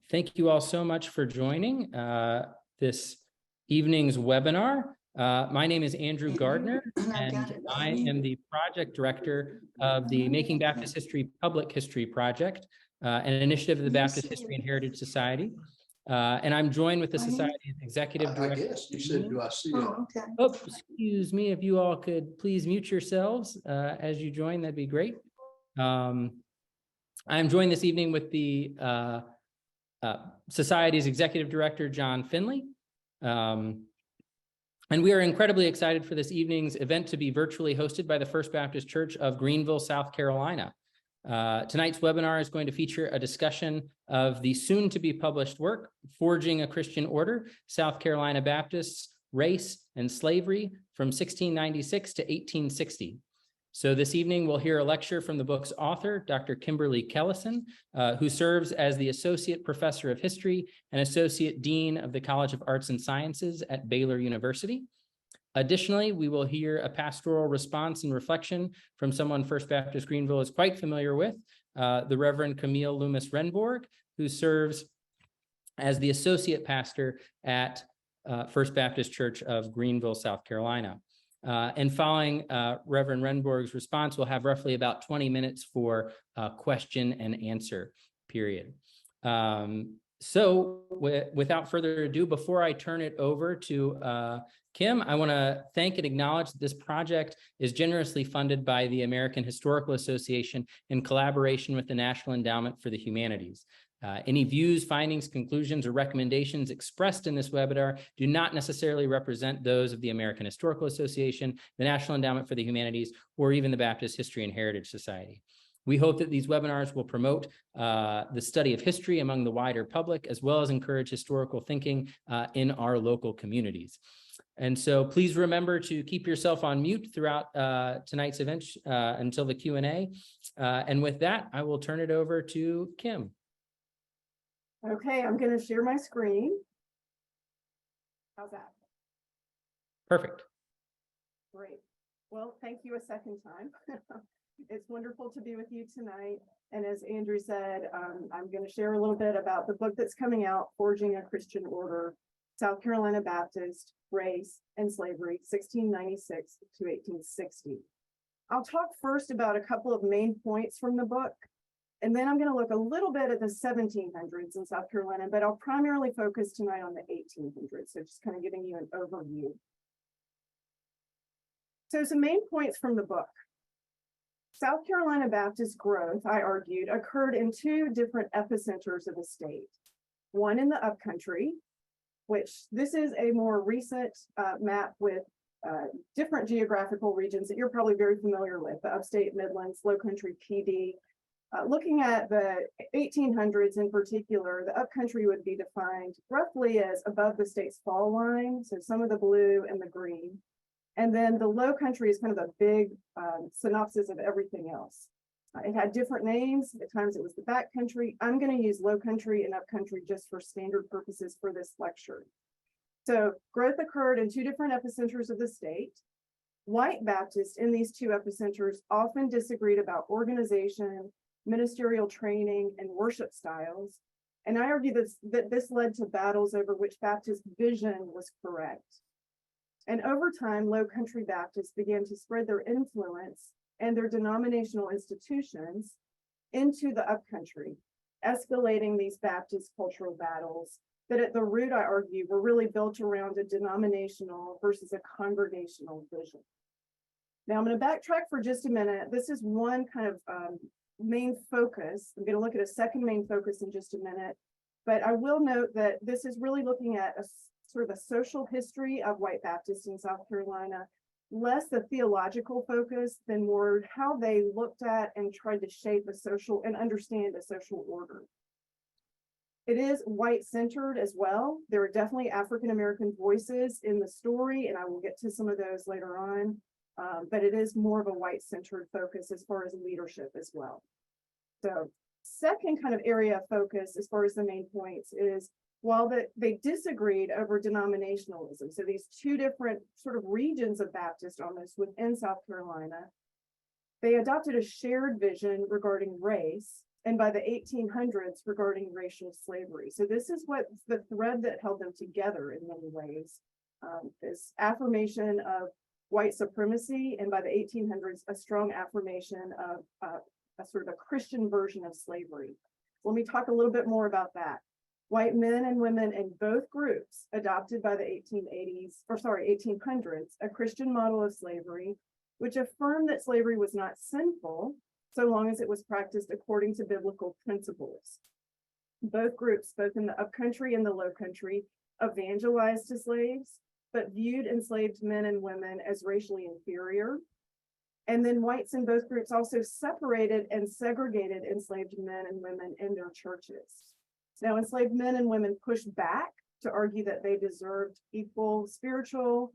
Thank you all so much for joining this evening's webinar. My name is Andrew Gardner, and I am the project director of the Making Baptist History Public History Project, an initiative of the Baptist History and Heritage Society. And I'm joined with the Society's executive director. I guess you said, do I see it? Oh, excuse me, if you all could please mute yourselves as you join, that'd be great. I'm joined this evening with the Society's executive director, John Finley. And we are incredibly excited for this evening's event to be virtually hosted by the First Baptist Church of Greenville, South Carolina. Tonight's webinar is going to feature a discussion of the soon-to-be published work, Forging a Christian Order, South Carolina Baptists, Race and Slavery from 1696 to 1860. So this evening, we'll hear a lecture from the book's author, Dr. Kimberly Kellison, who serves as the Associate Professor of History and Associate Dean of the College of Arts and Sciences at Baylor University. Additionally, we will hear a pastoral response and reflection from someone First Baptist Greenville is quite familiar with, the Reverend Camille Loomis Rehnborg, who serves as the Associate Pastor at First Baptist Church of Greenville, South Carolina. And following Reverend Rehnborg's response, we'll have roughly about 20 minutes for question and answer period. So without further ado, before I turn it over to Kim, I want to thank and acknowledge that this project is generously funded by the American Historical Association in collaboration with the National Endowment for the Humanities. Any views, findings, conclusions, or recommendations expressed in this webinar do not necessarily represent those of the American Historical Association, the National Endowment for the Humanities, or even the Baptist History and Heritage Society. We hope that these webinars will promote the study of history among the wider public, as well as encourage historical thinking in our local communities. And so please remember to keep yourself on mute throughout tonight's event until the Q&A. And with that, I will turn it over to Kim. Okay, I'm going to share my screen. How's that? Perfect. Great. Well, thank you a second time. It's wonderful to be with you tonight. And as Andrew said, I'm going to share a little bit about the book that's coming out, Forging a Christian Order, South Carolina Baptist, Race and Slavery, 1696 to 1860. I'll talk first about a couple of main points from the book. And then I'm going to look a little bit at the 1700s in South Carolina, but I'll primarily focus tonight on the 1800s. So just kind of giving you an overview. So some main points from the book. South Carolina Baptist growth, I argued, occurred in two different epicenters of the state. One in the upcountry, which this is a more recent map with different geographical regions that you're probably very familiar with, the upstate Midlands, Lowcountry PD. Looking at the 1800s in particular, the upcountry would be defined roughly as above the state's fall line, so some of the blue and the green. And then the low country is kind of a big synopsis of everything else. It had different names. At times it was the back country. I'm going to use low country and up country just for standard purposes for this lecture. So growth occurred in two different epicenters of the state. White Baptists in these two epicenters often disagreed about organization, ministerial training, and worship styles. And I argue that this led to battles over which Baptist vision was correct. And over time, Low Country Baptists began to spread their influence and their denominational institutions into the upcountry, escalating these Baptist cultural battles that at the root, I argue, were really built around a denominational versus a congregational vision. Now I'm going to backtrack for just a minute. This is one kind of main focus. I'm going to look at a second main focus in just a minute, but I will note that this is really looking at a sort of a social history of white Baptists in South Carolina, less the theological focus than more how they looked at and tried to shape a social and understand a social order. It is white-centered as well. There are definitely African-American voices in the story, and I will get to some of those later on. But it is more of a white-centered focus as far as leadership as well. So second kind of area of focus as far as the main points is while they disagreed over denominationalism, so these two different sort of regions of Baptist almost within South Carolina, they adopted a shared vision regarding race and by the 1800s regarding racial slavery. So this is what the thread that held them together in many ways, this affirmation of white supremacy, and by the 1800s, a strong affirmation of a sort of a Christian version of slavery. Let me talk a little bit more about that. White men and women in both groups adopted by the 1800s, a Christian model of slavery, which affirmed that slavery was not sinful so long as it was practiced according to biblical principles. Both groups, both in the upcountry and the lowcountry, evangelized to slaves, but viewed enslaved men and women as racially inferior. And then whites in both groups also separated and segregated enslaved men and women in their churches. Now, enslaved men and women pushed back to argue that they deserved equal spiritual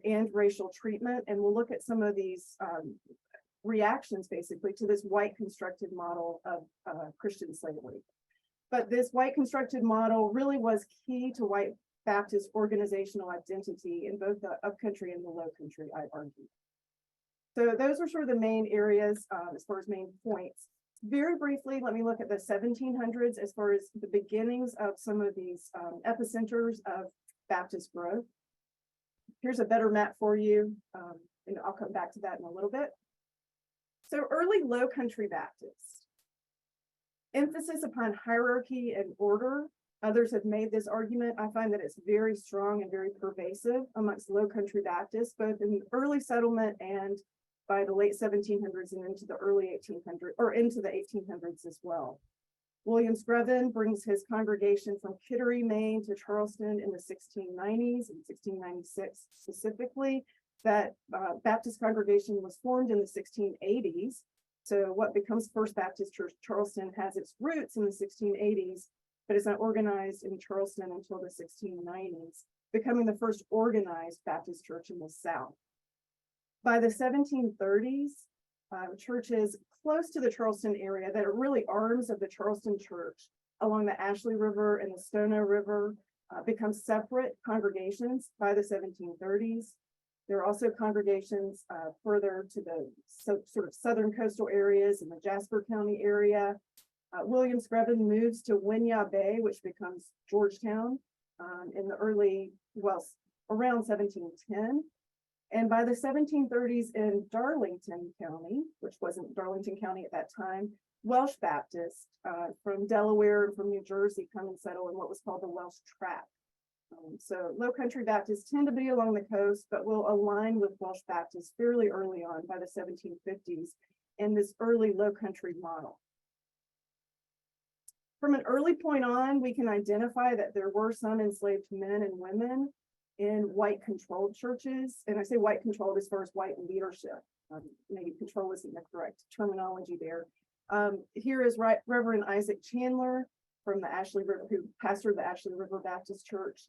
and racial treatment. And we'll look at some of these reactions basically to this white constructed model of Christian slavery. But this white constructed model really was key to white Baptist organizational identity in both the upcountry and the lowcountry, I argue. So those are sort of the main areas as far as main points. Very briefly, let me look at the 1700s as far as the beginnings of some of these epicenters of Baptist growth. Here's a better map for you, and I'll come back to that in a little bit. So early lowcountry Baptists, emphasis upon hierarchy and order. Others have made this argument. I find that it's very strong and very pervasive amongst lowcountry Baptists, both in early settlement and by the late 1700s and into the early 1800s, or into the 1800s as well. William Screven brings his congregation from Kittery, Maine to Charleston in the 1690s, in 1696 specifically. That Baptist congregation was formed in the 1680s. So what becomes First Baptist Church Charleston has its roots in the 1680s, but it's not organized in Charleston until the 1690s, becoming the first organized Baptist church in the South. By the 1730s, churches close to the Charleston area that are really arms of the Charleston church along the Ashley River and the Stono River become separate congregations by the 1730s. There are also congregations further to the sort of southern coastal areas in the Jasper County area. William Screven moves to Winyah Bay, which becomes Georgetown in the early, well, around 1710. And by the 1730s in Darlington County, which wasn't Darlington County at that time, Welsh Baptists from Delaware and from New Jersey come and settle in what was called the Welsh Tract. So Low Country Baptists tend to be along the coast, but will align with Welsh Baptists fairly early on by the 1750s in this early Low Country model. From an early point on, we can identify that there were some enslaved men and women in white controlled churches. And I say white controlled as far as white leadership. Maybe control isn't the correct terminology there. Here is Reverend Isaac Chandler from the Ashley River, who pastored the Ashley River Baptist Church,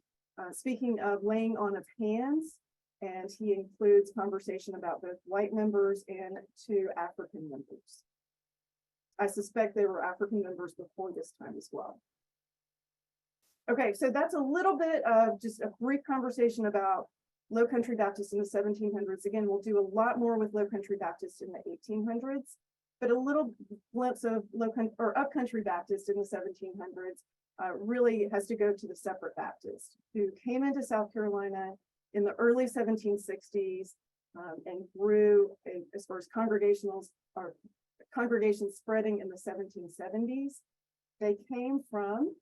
speaking of laying on of hands, and he includes conversation about both white members and 2 African members. I suspect they were African members before this time as well. Okay, so that's a little bit of just a brief conversation about Low Country Baptists in the 1700s. Again, we'll do a lot more with Low Country Baptists in the 1800s, but a little glimpse of upcountry Baptists in the 1700s really has to go to the separate Baptists who came into South Carolina in the early 1760s and grew as far as congregations spreading in the 1770s. They came from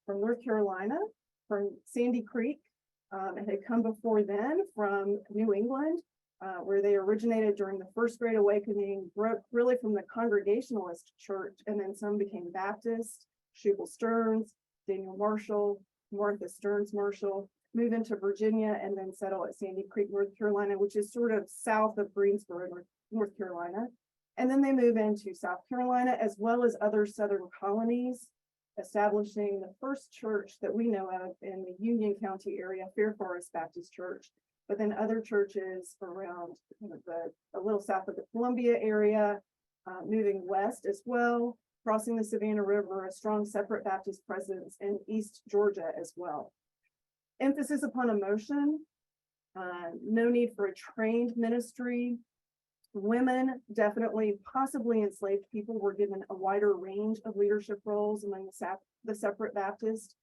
North Carolina, from Sandy Creek, and had come before then from New England, where they originated during the First Great Awakening, broke really from the Congregationalist church, and then some became Baptist. Shubal Stearns, Daniel Marshall, Martha Stearns Marshall, move into Virginia and then settle at Sandy Creek, North Carolina, which is sort of south of Greensboro, North Carolina. And then they move into South Carolina as well as other southern colonies, establishing the first church that we know of in the Union County area, Fair Forest Baptist Church, but then other churches around a little south of the Columbia area, moving west as well, crossing the Savannah River, a strong separate Baptist presence in East Georgia as well. Emphasis upon emotion, no need for a trained ministry, Women, definitely, possibly enslaved people, were given a wider range of leadership roles among the separate Baptists,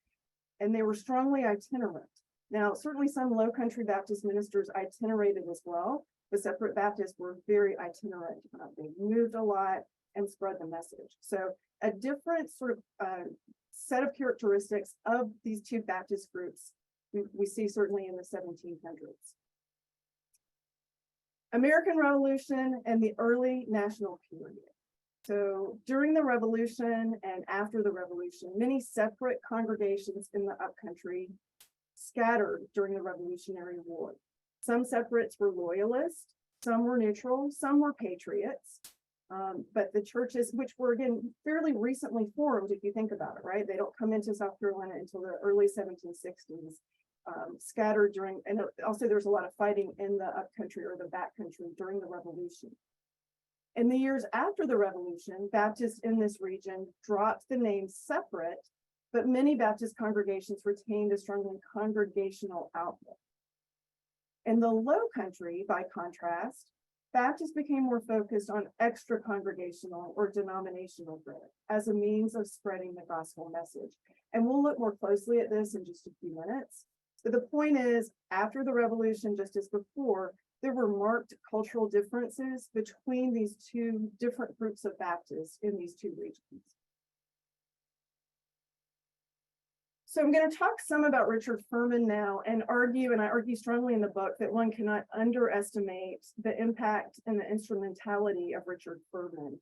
and they were strongly itinerant. Now, certainly some Low Country Baptist ministers itinerated as well. The separate Baptists were very itinerant. They moved a lot and spread the message. So a different sort of set of characteristics of these two Baptist groups we see certainly in the 1700s. American Revolution and the early national period. So during the Revolution and after the Revolution, many separate congregations in the upcountry scattered during the Revolutionary War. Some separates were loyalists, some were neutral, some were patriots. But the churches, which were again fairly recently formed, if you think about it, right? They don't come into South Carolina until the early 1760s. Scattered during, and also there's a lot of fighting in the upcountry or the backcountry during the Revolution. In the years after the Revolution, Baptists in this region dropped the name separate, but many Baptist congregations retained a strongly congregational outlook. In the Low Country, by contrast, Baptists became more focused on extra congregational or denominational growth as a means of spreading the gospel message. And we'll look more closely at this in just a few minutes. So the point is, after the Revolution, just as before, there were marked cultural differences between these two different groups of Baptists in these two regions. So I'm going to talk some about Richard Furman now and I argue strongly in the book that one cannot underestimate the impact and the instrumentality of Richard Furman.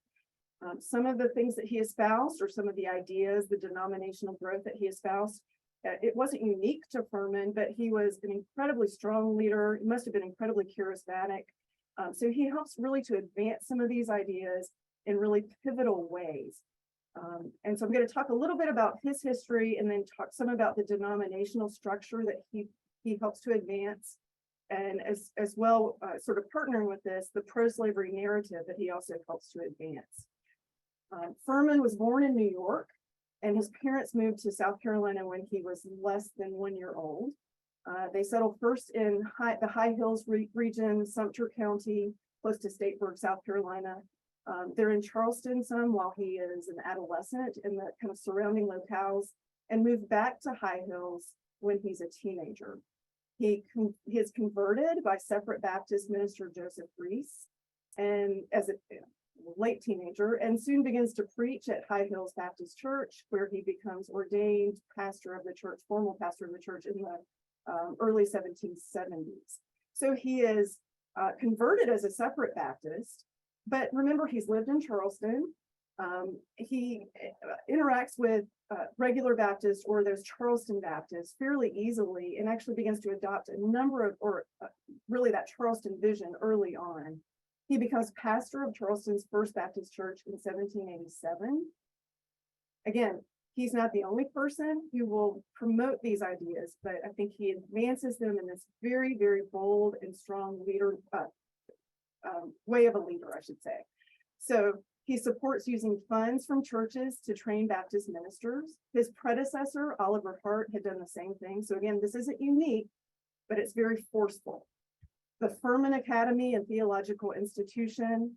Some of the things that he espoused, or some of the ideas, the denominational growth that he espoused, it wasn't unique to Furman, but he was an incredibly strong leader. He must have been incredibly charismatic. So he helps really to advance some of these ideas in really pivotal ways. And so I'm going to talk a little bit about his history and then talk some about the denominational structure that he helps to advance. And as well, sort of partnering with this, the pro-slavery narrative that he also helps to advance. Furman was born in New York, and his parents moved to South Carolina when he was less than 1 year old. They settled first in the High Hills region, Sumter County, close to Statesburg, South Carolina. They're in Charleston some while he is an adolescent in the kind of surrounding locales, and moved back to High Hills when he's a teenager. He is converted by separate Baptist minister Joseph Reese, and as a late teenager, and soon begins to preach at High Hills Baptist Church, where he becomes ordained pastor of the church, formal pastor of the church in the early 1770s. So he is converted as a separate Baptist, but remember, he's lived in Charleston. He interacts with regular Baptists or those Charleston Baptists fairly easily, and actually begins to adopt a number of, really that Charleston vision early on. He becomes pastor of Charleston's First Baptist Church in 1787. Again, he's not the only person who will promote these ideas, but I think he advances them in this very, very bold and strong leader, way of a leader, I should say. So he supports using funds from churches to train Baptist ministers. His predecessor, Oliver Hart, had done the same thing. So again, this isn't unique, but it's very forceful. The Furman Academy and Theological Institution,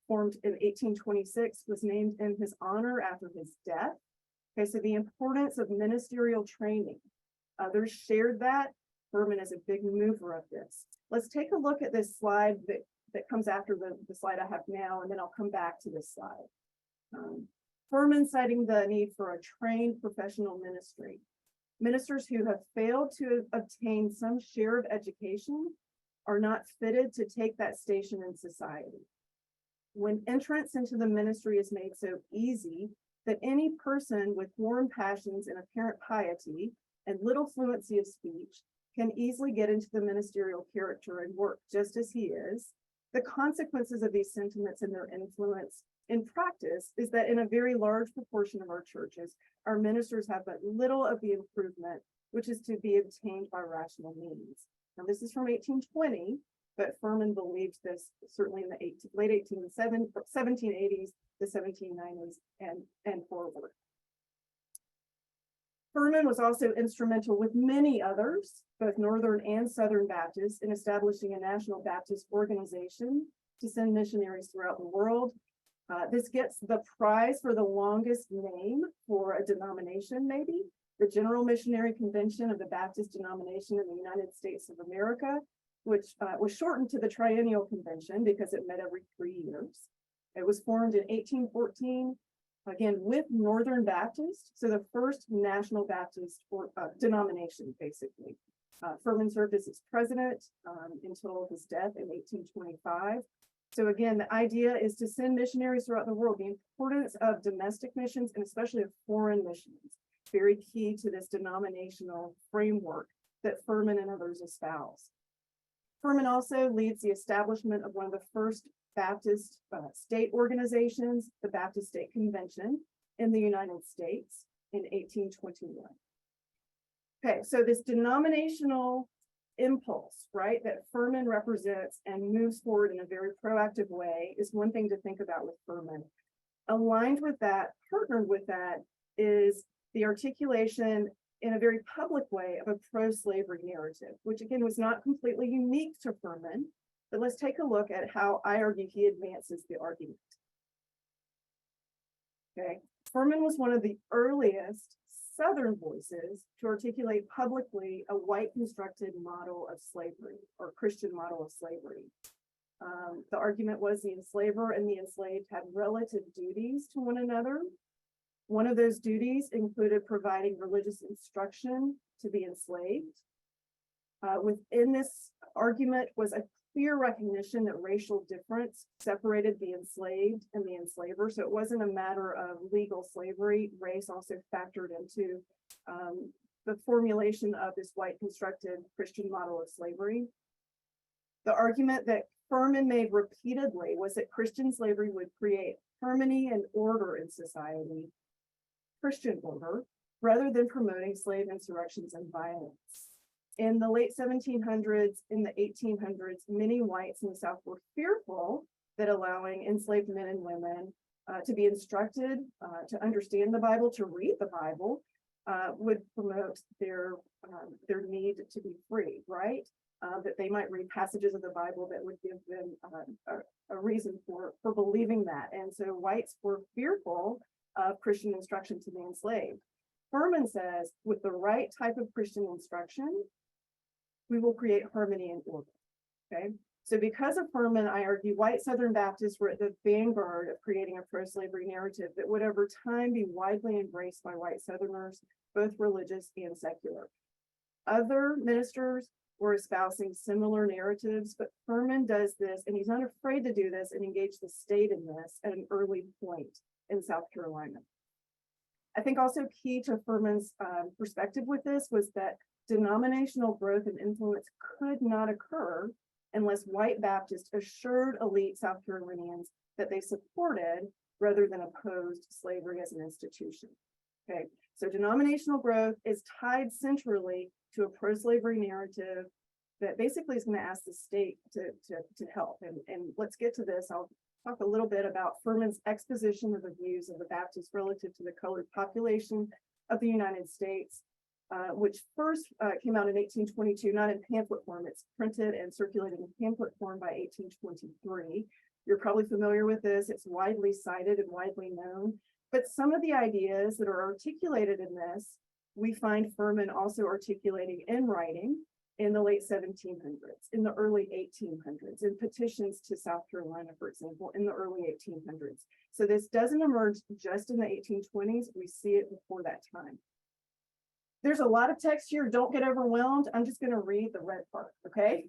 formed in 1826, was named in his honor after his death. Okay, so the importance of ministerial training. Others shared that. Furman is a big mover of this. Let's take a look at this slide that comes after the slide I have now, and then I'll come back to this slide. Furman citing the need for a trained professional ministry. Ministers who have failed to obtain some share of education are not fitted to take that station in society. When entrance into the ministry is made so easy that any person with warm passions and apparent piety and little fluency of speech can easily get into the ministerial character and work just as he is, the consequences of these sentiments and their influence in practice is that in a very large proportion of our churches, our ministers have but little of the improvement which is to be obtained by rational means. Now, this is from 1820, but Furman believed this certainly in the late 1780s, the 1790s, and forward. Furman was also instrumental with many others, both Northern and Southern Baptists, in establishing a national Baptist organization to send missionaries throughout the world. This gets the prize for the longest name for a denomination, maybe. The General Missionary Convention of the Baptist Denomination in the United States of America, which was shortened to the Triennial Convention because it met every 3 years. It was formed in 1814, again, with Northern Baptist, so the first national Baptist denomination, basically. Furman served as its president until his death in 1825. So again, the idea is to send missionaries throughout the world. The importance of domestic missions and especially of foreign missions, very key to this denominational framework that Furman and others espouse. Furman also leads the establishment of one of the first Baptist state organizations, the Baptist State Convention in the United States in 1821. Okay, so this denominational impulse, right, that Furman represents and moves forward in a very proactive way is one thing to think about with Furman. Aligned with that, partnered with that, is the articulation in a very public way of a pro-slavery narrative, which again was not completely unique to Furman, but let's take a look at how I argue he advances the argument. Okay, Furman was one of the earliest Southern voices to articulate publicly a white constructed model of slavery or Christian model of slavery. The argument was the enslaver and the enslaved had relative duties to one another. One of those duties included providing religious instruction to the enslaved. Within this argument was a clear recognition that racial difference separated the enslaved and the enslaver. So it wasn't a matter of legal slavery. Race also factored into the formulation of this white constructed Christian model of slavery. The argument that Furman made repeatedly was that Christian slavery would create harmony and order in society, Christian order, rather than promoting slave insurrections and violence. In the late 1700s, in the 1800s, many whites in the South were fearful that allowing enslaved men and women to be instructed, to understand the Bible, to read the Bible, would promote their need to be free, right? That they might read passages of the Bible that would give them a reason for believing that. And so whites were fearful of Christian instruction to the enslaved. Furman says, with the right type of Christian instruction, we will create harmony and order, okay? So because of Furman, I argue white Southern Baptists were at the vanguard of creating a pro-slavery narrative that would over time be widely embraced by white Southerners, both religious and secular. Other ministers were espousing similar narratives, but Furman does this, and he's not afraid to do this and engage the state in this at an early point in South Carolina. I think also key to Furman's perspective with this was that denominational growth and influence could not occur unless white Baptists assured elite South Carolinians that they supported rather than opposed slavery as an institution. Okay, so denominational growth is tied centrally to a pro-slavery narrative that basically is going to ask the state to help. And let's get to this. I'll talk a little bit about Furman's exposition of the views of the Baptists relative to the colored population of the United States. Which first came out in 1822, not in pamphlet form. It's printed and circulated in pamphlet form by 1823. You're probably familiar with this. It's widely cited and widely known. But some of the ideas that are articulated in this, we find Furman also articulating in writing in the late 1700s, in the early 1800s, in petitions to South Carolina, for example, in the early 1800s. So this doesn't emerge just in the 1820s. We see it before that time. There's a lot of text here. Don't get overwhelmed. I'm just going to read the red part, okay?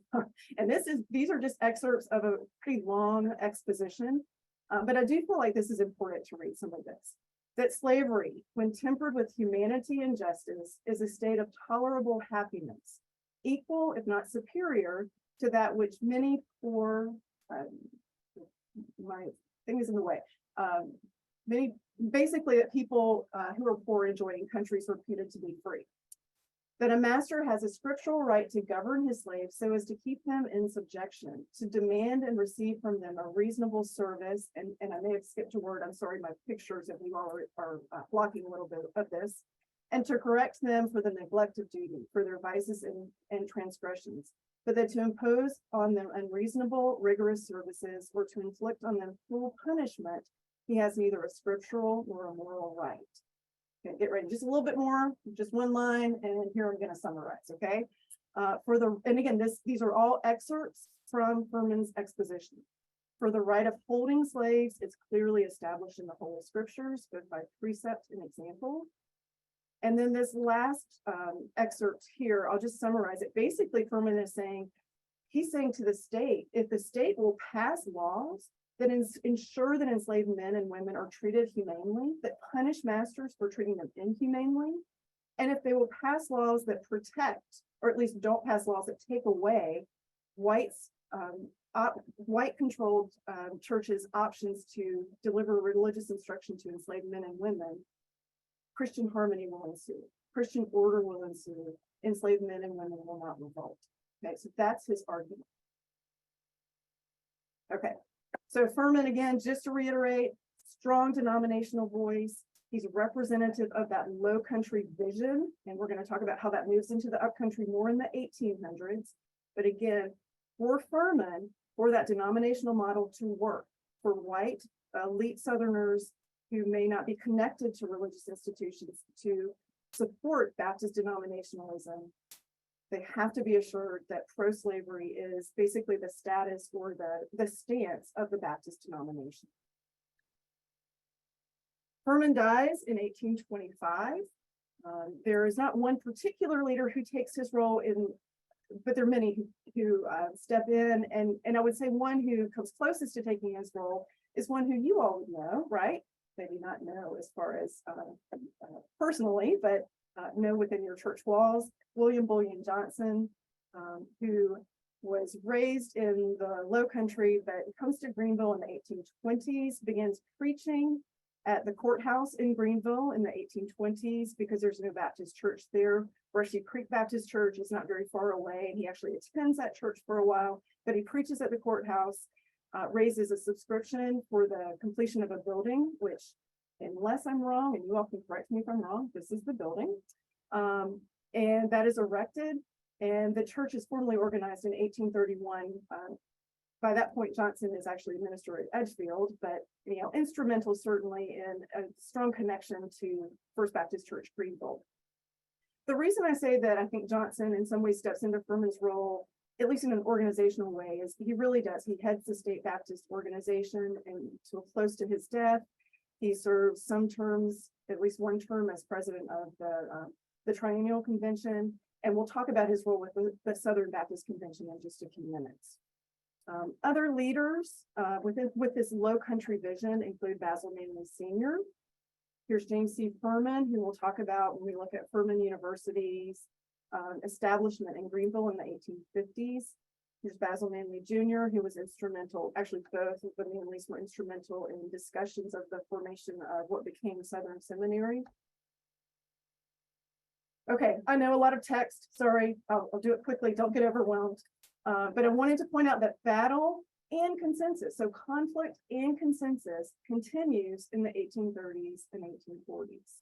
And these are just excerpts of a pretty long exposition, but I do feel like this is important to read some of this. That slavery, when tempered with humanity and justice, is a state of tolerable happiness, equal, if not superior, to that which many poor, my thing is in the way, basically that people who are poor enjoy in countries reputed to be free. That a master has a scriptural right to govern his slaves so as to keep them in subjection, to demand and receive from them a reasonable service. And I may have skipped a word. I'm sorry, my pictures of you all are blocking a little bit of this. And to correct them for the neglect of duty, for their vices and transgressions. but that to impose on them unreasonable, rigorous services or to inflict on them cruel punishment, he has neither a scriptural nor a moral right. Okay, get ready, just a little bit more, just one line, and here I'm going to summarize, okay? And again, these are all excerpts from Furman's exposition. For the right of holding slaves, it's clearly established in the Holy Scriptures, both by precept and example. And then this last excerpt here, I'll just summarize it. Basically, Furman is saying, he's saying to the state, if the state will pass laws that ensure that enslaved men and women are treated humanely, that punish masters for treating them inhumanely, and if they will pass laws that protect, or at least don't pass laws that take away white-controlled churches' options to deliver religious instruction to enslaved men and women, Christian harmony will ensue. Christian order will ensue. Enslaved men and women will not revolt. Okay, so that's his argument. Okay, so Furman, again, just to reiterate, strong denominational voice. He's representative of that low country vision, and we're going to talk about how that moves into the upcountry more in the 1800s. But again, for Furman, for that denominational model to work, for white elite Southerners who may not be connected to religious institutions to support Baptist denominationalism, they have to be assured that pro-slavery is basically the status or the stance of the Baptist denomination. Furman dies in 1825. There is not one particular leader who takes his role in, but there are many who step in, and I would say one who comes closest to taking his role is one who you all would know, right? Maybe not know as far as personally, but know within your church walls. William Bullion Johnson, who was raised in the Low Country, but comes to Greenville in the 1820s, begins preaching at the courthouse in Greenville in the 1820s because there's no Baptist church there. Brushy Creek Baptist Church is not very far away, and he actually attends that church for a while, but he preaches at the courthouse, raises a subscription for the completion of a building, which, unless I'm wrong, and you all can correct me if I'm wrong, this is the building. And that is erected, and the church is formally organized in 1831. By that point, Johnson is actually a minister at Edgefield, but instrumental certainly in a strong connection to First Baptist Church Greenville. The reason I say that I think Johnson in some ways steps into Furman's role, at least in an organizational way, is he really does. He heads the state Baptist organization, and so close to his death, he serves some terms, at least one term, as president of the Triennial Convention, and we'll talk about his role with the Southern Baptist Convention in just a few minutes. Other leaders with this low country vision include Basil Manley Sr. Here's James C. Furman, who we'll talk about when we look at Furman University's establishment in Greenville in the 1850s. Here's Basil Manley Jr., who was instrumental, actually both of the Manleys were instrumental in discussions of the formation of what became Southern Seminary. Okay, I know a lot of text, sorry, I'll do it quickly, don't get overwhelmed. But I wanted to point out that battle and consensus, so conflict and consensus, continues in the 1830s and 1840s.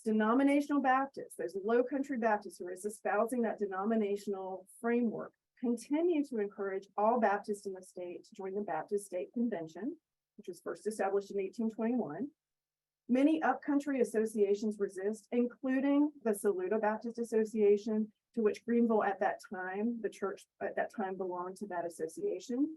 Denominational Baptists, those low country Baptists who are espousing that denominational framework, continue to encourage all Baptists in the state to join the Baptist State Convention, which was first established in 1821. Many upcountry associations resist, including the Saluda Baptist Association, to which Greenville at that time, the church at that time belonged to that association.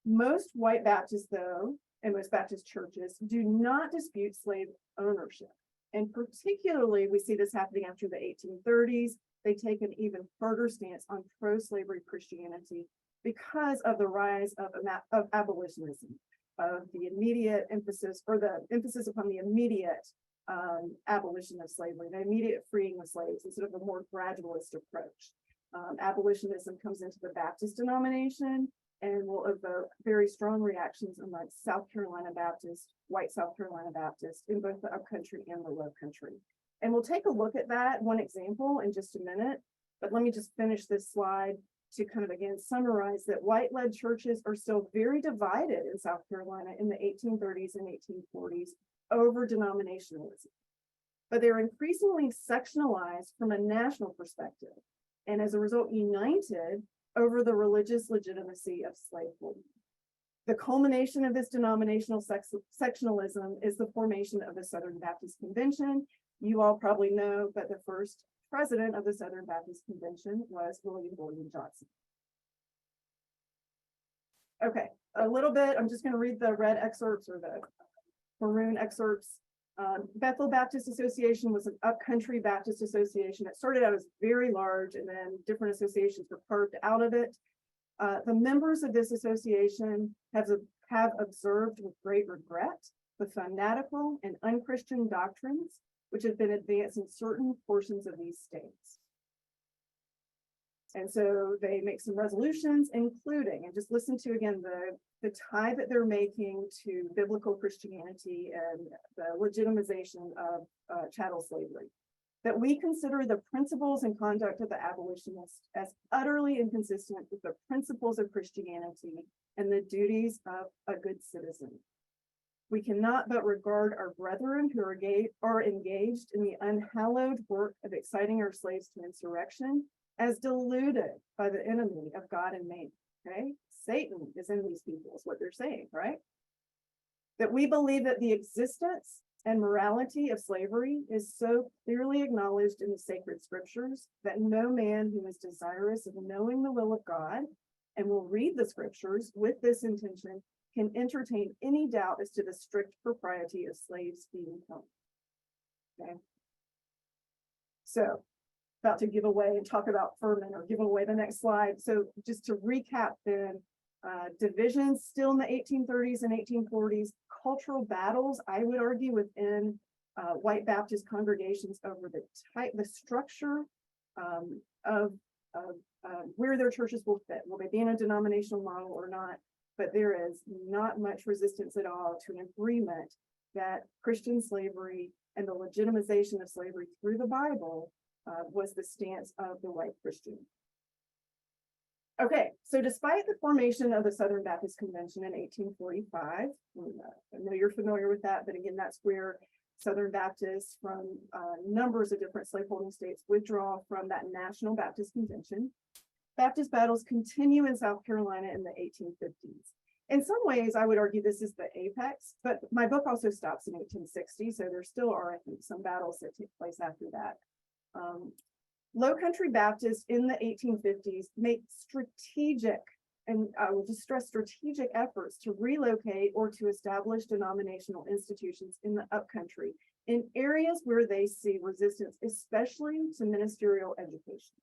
Most white Baptists, though, and most Baptist churches do not dispute slave ownership. And particularly, we see this happening after the 1830s. They take an even harder stance on pro-slavery Christianity because of the rise of abolitionism, of the immediate emphasis, or the emphasis upon the immediate abolition of slavery, the immediate freeing of slaves instead of a more gradualist approach. Abolitionism comes into the Baptist denomination and will evoke very strong reactions amongst South Carolina Baptists, white South Carolina Baptists, in both the upcountry and the low country. And we'll take a look at that one example in just a minute, but let me just finish this slide to kind of again summarize that white-led churches are still very divided in South Carolina in the 1830s and 1840s over denominationalism, but they're increasingly sectionalized from a national perspective. and as a result united over the religious legitimacy of slaveholding. The culmination of this denominational sectionalism is the formation of the Southern Baptist Convention. You all probably know that the first president of the Southern Baptist Convention was William Gordon Johnson. Okay, a little bit, I'm just going to read the red excerpts or the maroon excerpts. Bethel Baptist Association was an upcountry Baptist association. It started out as very large, and then different associations were carved out of it. The members of this association have observed with great regret the fanatical and unchristian doctrines which have been advanced in certain portions of these states. And so they make some resolutions, including, and just listen to again the tie that they're making to biblical Christianity and the legitimization of chattel slavery, that we consider the principles and conduct of the abolitionists as utterly inconsistent with the principles of Christianity and the duties of a good citizen. We cannot but regard our brethren who are engaged in the unhallowed work of exciting our slaves to insurrection as deluded by the enemy of God and man. Okay, Satan is in these people, is what they're saying, right? That we believe that the existence and morality of slavery is so clearly acknowledged in the sacred scriptures that no man who is desirous of knowing the will of God and will read the scriptures with this intention can entertain any doubt as to the strict propriety of slaves being held. Okay, so about to give away and talk about Furman, or give away the next slide. So just to recap then, divisions still in the 1830s and 1840s, cultural battles, I would argue, within white Baptist congregations over the structure of where their churches will fit. Will they be in a denominational model or not? But there is not much resistance at all to an agreement that Christian slavery and the legitimization of slavery through the Bible was the stance of the white Christian. Okay, so despite the formation of the Southern Baptist Convention in 1845, I know you're familiar with that, but again, that's where Southern Baptists from numbers of different slaveholding states withdraw from that National Baptist Convention. Baptist battles continue in South Carolina in the 1850s. In some ways, I would argue this is the apex, but my book also stops in 1860, so there still are, I think, some battles that take place after that. Low Country Baptists in the 1850s make strategic, and I will just stress strategic efforts to relocate or to establish denominational institutions in the upcountry in areas where they see resistance, especially to ministerial education.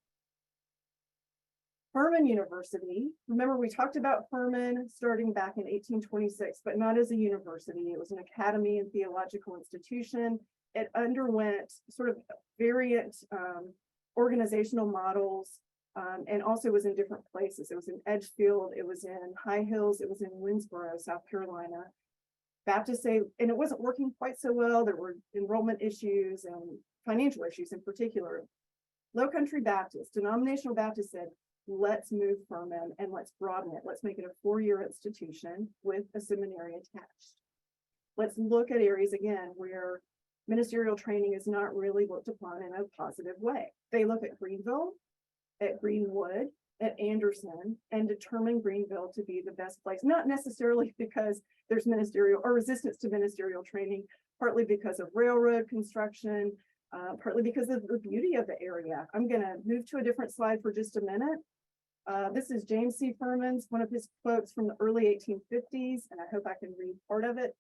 Furman University, remember we talked about Furman starting back in 1826, but not as a university. It was an academy and theological institution. It underwent sort of variant organizational models, and also was in different places. It was in Edgefield, it was in High Hills, it was in Winsboro, South Carolina. Baptists say, and it wasn't working quite so well. There were enrollment issues and financial issues in particular. Low Country Baptist, denominational Baptists said, let's move Furman and let's broaden it. Let's make it a 4-year institution with a seminary attached. Let's look at areas again where ministerial training is not really looked upon in a positive way. They look at Greenville, at Greenwood, at Anderson, and determine Greenville to be the best place, not necessarily because there's ministerial or resistance to ministerial training, partly because of railroad construction, partly because of the beauty of the area. I'm going to move to a different slide for just a minute. This is James C. Furman's, one of his quotes from the early 1850s, and I hope I can read part of it.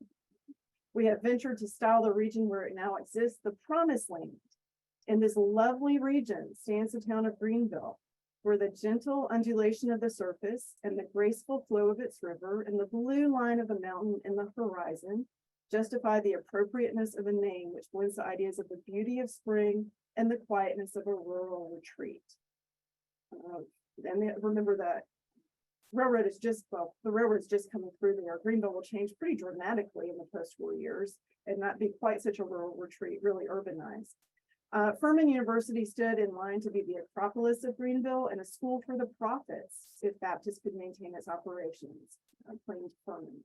We have ventured to style the region where it now exists the promised land. In this lovely region stands the town of Greenville, where the gentle undulation of the surface and the graceful flow of its river and the blue line of the mountain in the horizon justify the appropriateness of a name which blends the ideas of the beauty of spring and the quietness of a rural retreat. And remember that railroad is just, well, the railroad's just coming through there. Greenville will change pretty dramatically in the post-war years and not be quite such a rural retreat, really urbanized. Furman University stood in line to be the Acropolis of Greenville and a school for the prophets if Baptists could maintain its operations, claimed Furman.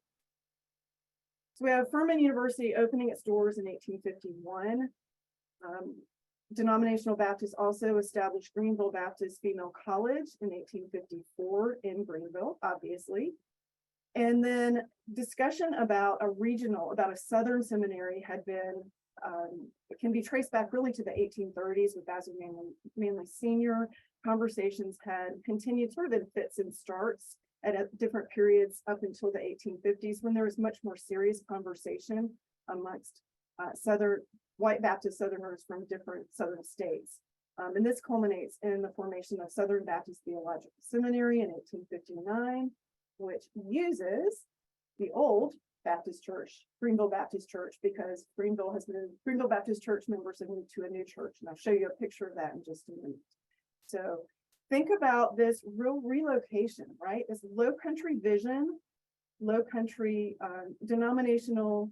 So we have Furman University opening its doors in 1851. Denominational Baptists also established Greenville Baptist Female College in 1854 in Greenville, obviously. And then discussion about a Southern seminary had been, it can be traced back really to the 1830s with Basil Manley Sr. Conversations had continued sort of in fits and starts at different periods up until the 1850s, when there was much more serious conversation amongst white Baptist Southerners from different Southern states. And this culminates in the formation of Southern Baptist Theological Seminary in 1859, which uses the old Baptist Church, Greenville Baptist Church, because Greenville Baptist Church members have moved to a new church. And I'll show you a picture of that in just a minute. So think about this real relocation, right? This low country vision, low country denominational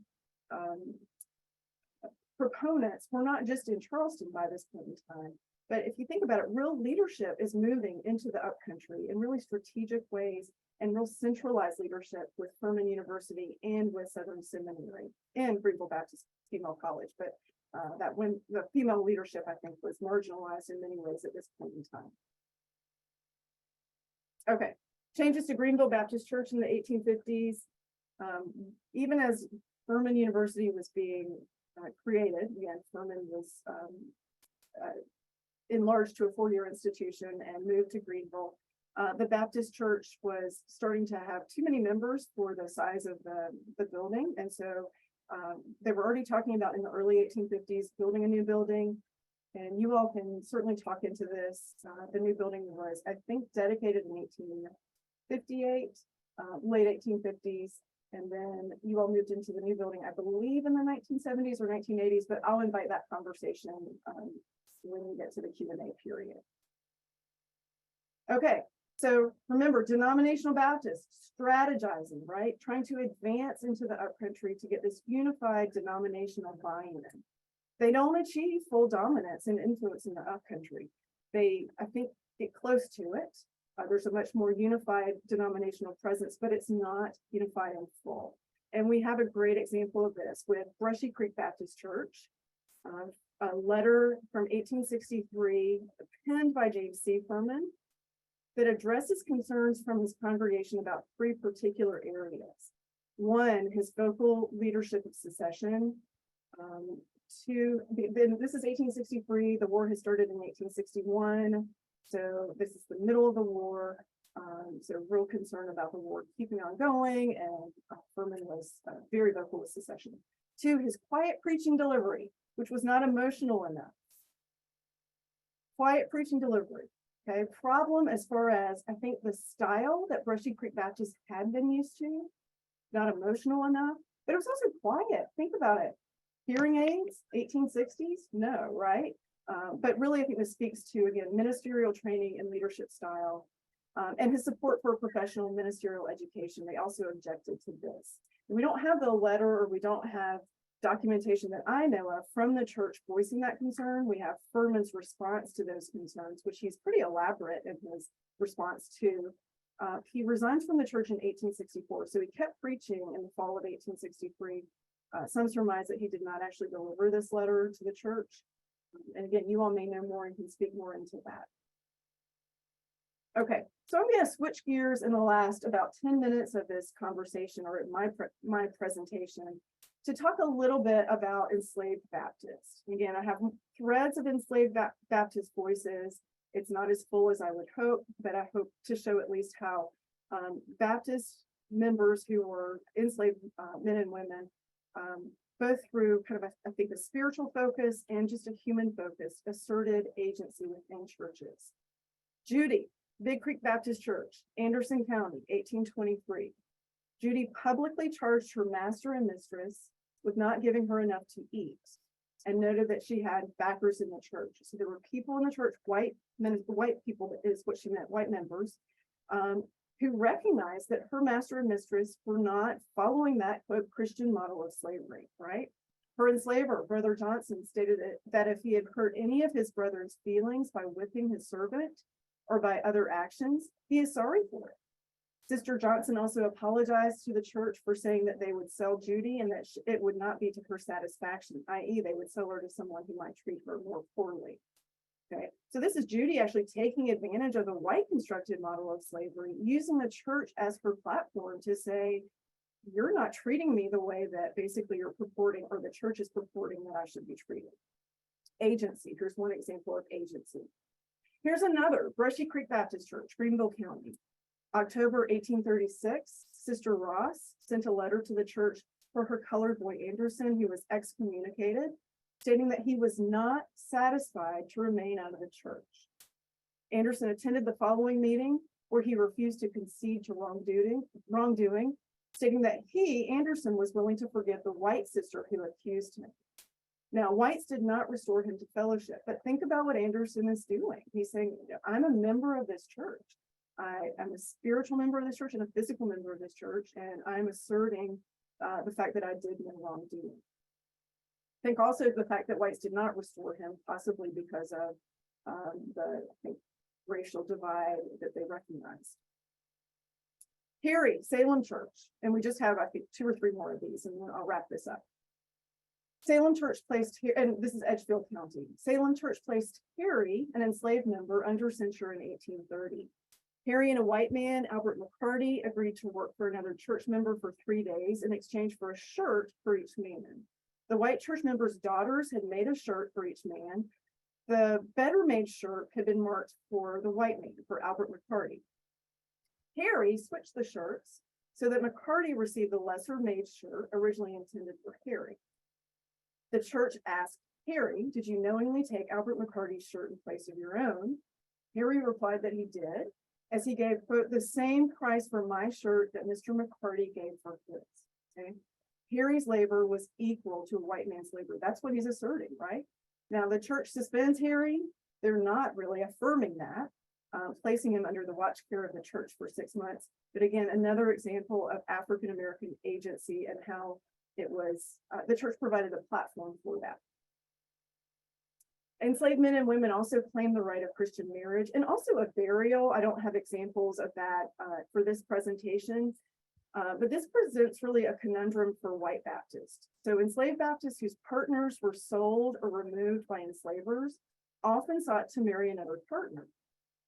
proponents were not just in Charleston by this point in time, but if you think about it, real leadership is moving into the upcountry in really strategic ways, and real centralized leadership with Furman University and with Southern Seminary and Greenville Baptist Female College. But that when the female leadership, I think, was marginalized in many ways at this point in time. Okay, changes to Greenville Baptist Church in the 1850s. Even as Furman University was being created, again, Furman was enlarged to a four-year institution and moved to Greenville. The Baptist Church was starting to have too many members for the size of the building. And so they were already talking about in the early 1850s building a new building. And you all can certainly talk into this. The new building was, I think, dedicated in 1858, late 1850s. And then you all moved into the new building, I believe, in the 1970s or 1980s, but I'll invite that conversation when we get to the Q&A period. Okay, so remember, denominational Baptists strategizing, right? Trying to advance into the upcountry to get this unified denominational buy-in. They don't achieve full dominance and influence in the upcountry. They, I think, get close to it. There's a much more unified denominational presence, but it's not unified in full. And we have a great example of this with Brushy Creek Baptist Church, a letter from 1863 penned by James C. Furman that addresses concerns from his congregation about three particular areas. One, his vocal leadership of secession. Two, this is 1863, the war has started in 1861. So this is the middle of the war. So real concern about the war keeping on going, and Furman was very vocal with secession. Two, his quiet preaching delivery, which was not emotional enough. Quiet preaching delivery. Okay, problem as far as I think the style that Brushy Creek Baptist had been used to, not emotional enough, but it was also quiet. Think about it. Hearing aids, 1860s? No, right? But really, I think this speaks to, again, ministerial training and leadership style, and his support for professional ministerial education. They also objected to this. And we don't have the letter, or we don't have documentation that I know of from the church voicing that concern. We have Furman's response to those concerns, which he's pretty elaborate in his response to. He resigned from the church in 1864, so he kept preaching in the fall of 1863. Some surmise that he did not actually deliver this letter to the church. And again, you all may know more and can speak more into that. Okay, so I'm going to switch gears in the last about 10 minutes of this conversation, or my presentation, to talk a little bit about enslaved Baptists. Again, I have threads of enslaved Baptist voices. It's not as full as I would hope, but I hope to show at least how Baptist members who were enslaved men and women, both through kind of, I think, a spiritual focus and just a human focus, asserted agency within churches. Judy, Big Creek Baptist Church, Anderson County, 1823. Judy publicly charged her master and mistress with not giving her enough to eat, and noted that she had backers in the church. So there were people in the church, white people is what she meant, white members, who recognized that her master and mistress were not following that, quote, Christian model of slavery, right? Her enslaver, Brother Johnson, stated that if he had hurt any of his brother's feelings by whipping his servant or by other actions, he is sorry for it. Sister Johnson also apologized to the church for saying that they would sell Judy and that it would not be to her satisfaction, i.e. they would sell her to someone who might treat her more poorly. Okay, so this is Judy actually taking advantage of the white constructed model of slavery, using the church as her platform to say, you're not treating me the way that basically you're purporting, or the church is purporting that I should be treated. Agency, here's one example of agency. Here's another, Brushy Creek Baptist Church, Greenville County. October 1836, Sister Ross sent a letter to the church for her colored boy Anderson, who was excommunicated, stating that he was not satisfied to remain out of the church. Anderson attended the following meeting where he refused to concede to wrongdoing, stating that he, Anderson, was willing to forgive the white sister who accused him. Now, whites did not restore him to fellowship, but think about what Anderson is doing. He's saying, I'm a member of this church. I am a spiritual member of this church and a physical member of this church, and I'm asserting the fact that I did no wrongdoing. Think also the fact that whites did not restore him, possibly because of the racial divide that they recognized. Harry, Salem Church, and we just have, I think, 2 or 3 more of these, and then I'll wrap this up. Salem Church placed here, and this is Edgefield County. Salem Church placed Harry, an enslaved member, under censure in 1830. Harry and a white man, Albert McCarty, agreed to work for another church member for 3 days in exchange for a shirt for each man. The white church member's daughters had made a shirt for each man. The better made shirt had been marked for the white man, for Albert McCarty. Harry switched the shirts so that McCarty received the lesser made shirt originally intended for Harry. The church asked Harry, did you knowingly take Albert McCarty's shirt in place of your own? Harry replied that he did, as he gave, quote, the same price for my shirt that Mr. McCarty gave for his. Okay? Harry's labor was equal to a white man's labor. That's what he's asserting, right? Now, the church suspends Harry. They're not really affirming that, placing him under the watch care of the church for 6 months. But again, another example of African-American agency and how it was, the church provided a platform for that. Enslaved men and women also claimed the right of Christian marriage and also of burial. I don't have examples of that for this presentation, but this presents really a conundrum for white Baptists. So enslaved Baptists whose partners were sold or removed by enslavers often sought to marry another partner.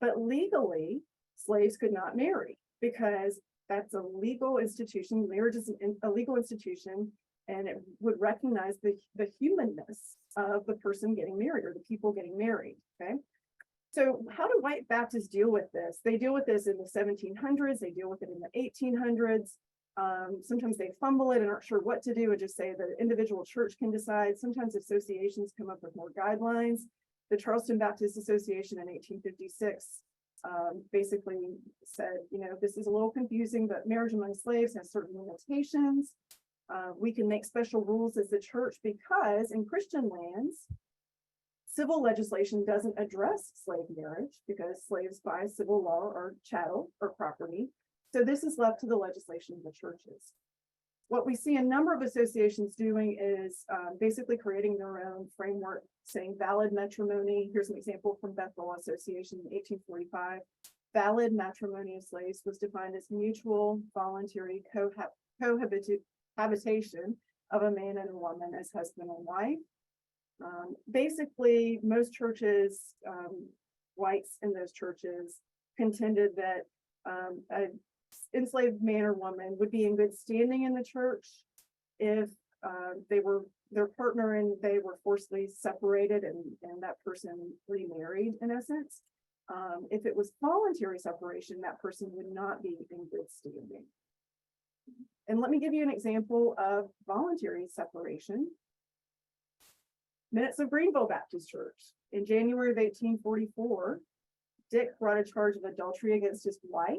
But legally, slaves could not marry because that's a legal institution. Marriage is a legal institution, and it would recognize the humanness of the person getting married or the people getting married, okay? So how do white Baptists deal with this? They deal with this in the 1700s, they deal with it in the 1800s. Sometimes they fumble it and aren't sure what to do and just say the individual church can decide. Sometimes associations come up with more guidelines. The Charleston Baptist Association in 1856 basically said, you know, this is a little confusing, but marriage among slaves has certain limitations. We can make special rules as the church because in Christian lands, civil legislation doesn't address slave marriage because slaves by civil law are chattel or property. So this is left to the legislation of the churches. What we see a number of associations doing is basically creating their own framework, saying valid matrimony. Here's an example from Bethel Association in 1845. Valid matrimony of slaves was defined as mutual, voluntary cohabitation of a man and a woman as husband and wife. Basically, most churches, whites in those churches, contended that an enslaved man or woman would be in good standing in the church if they were their partner and they were forcibly separated and that person remarried in essence. If it was voluntary separation, that person would not be in good standing. And let me give you an example of voluntary separation. Minutes of Greenville Baptist Church. In January of 1844, Dick brought a charge of adultery against his wife.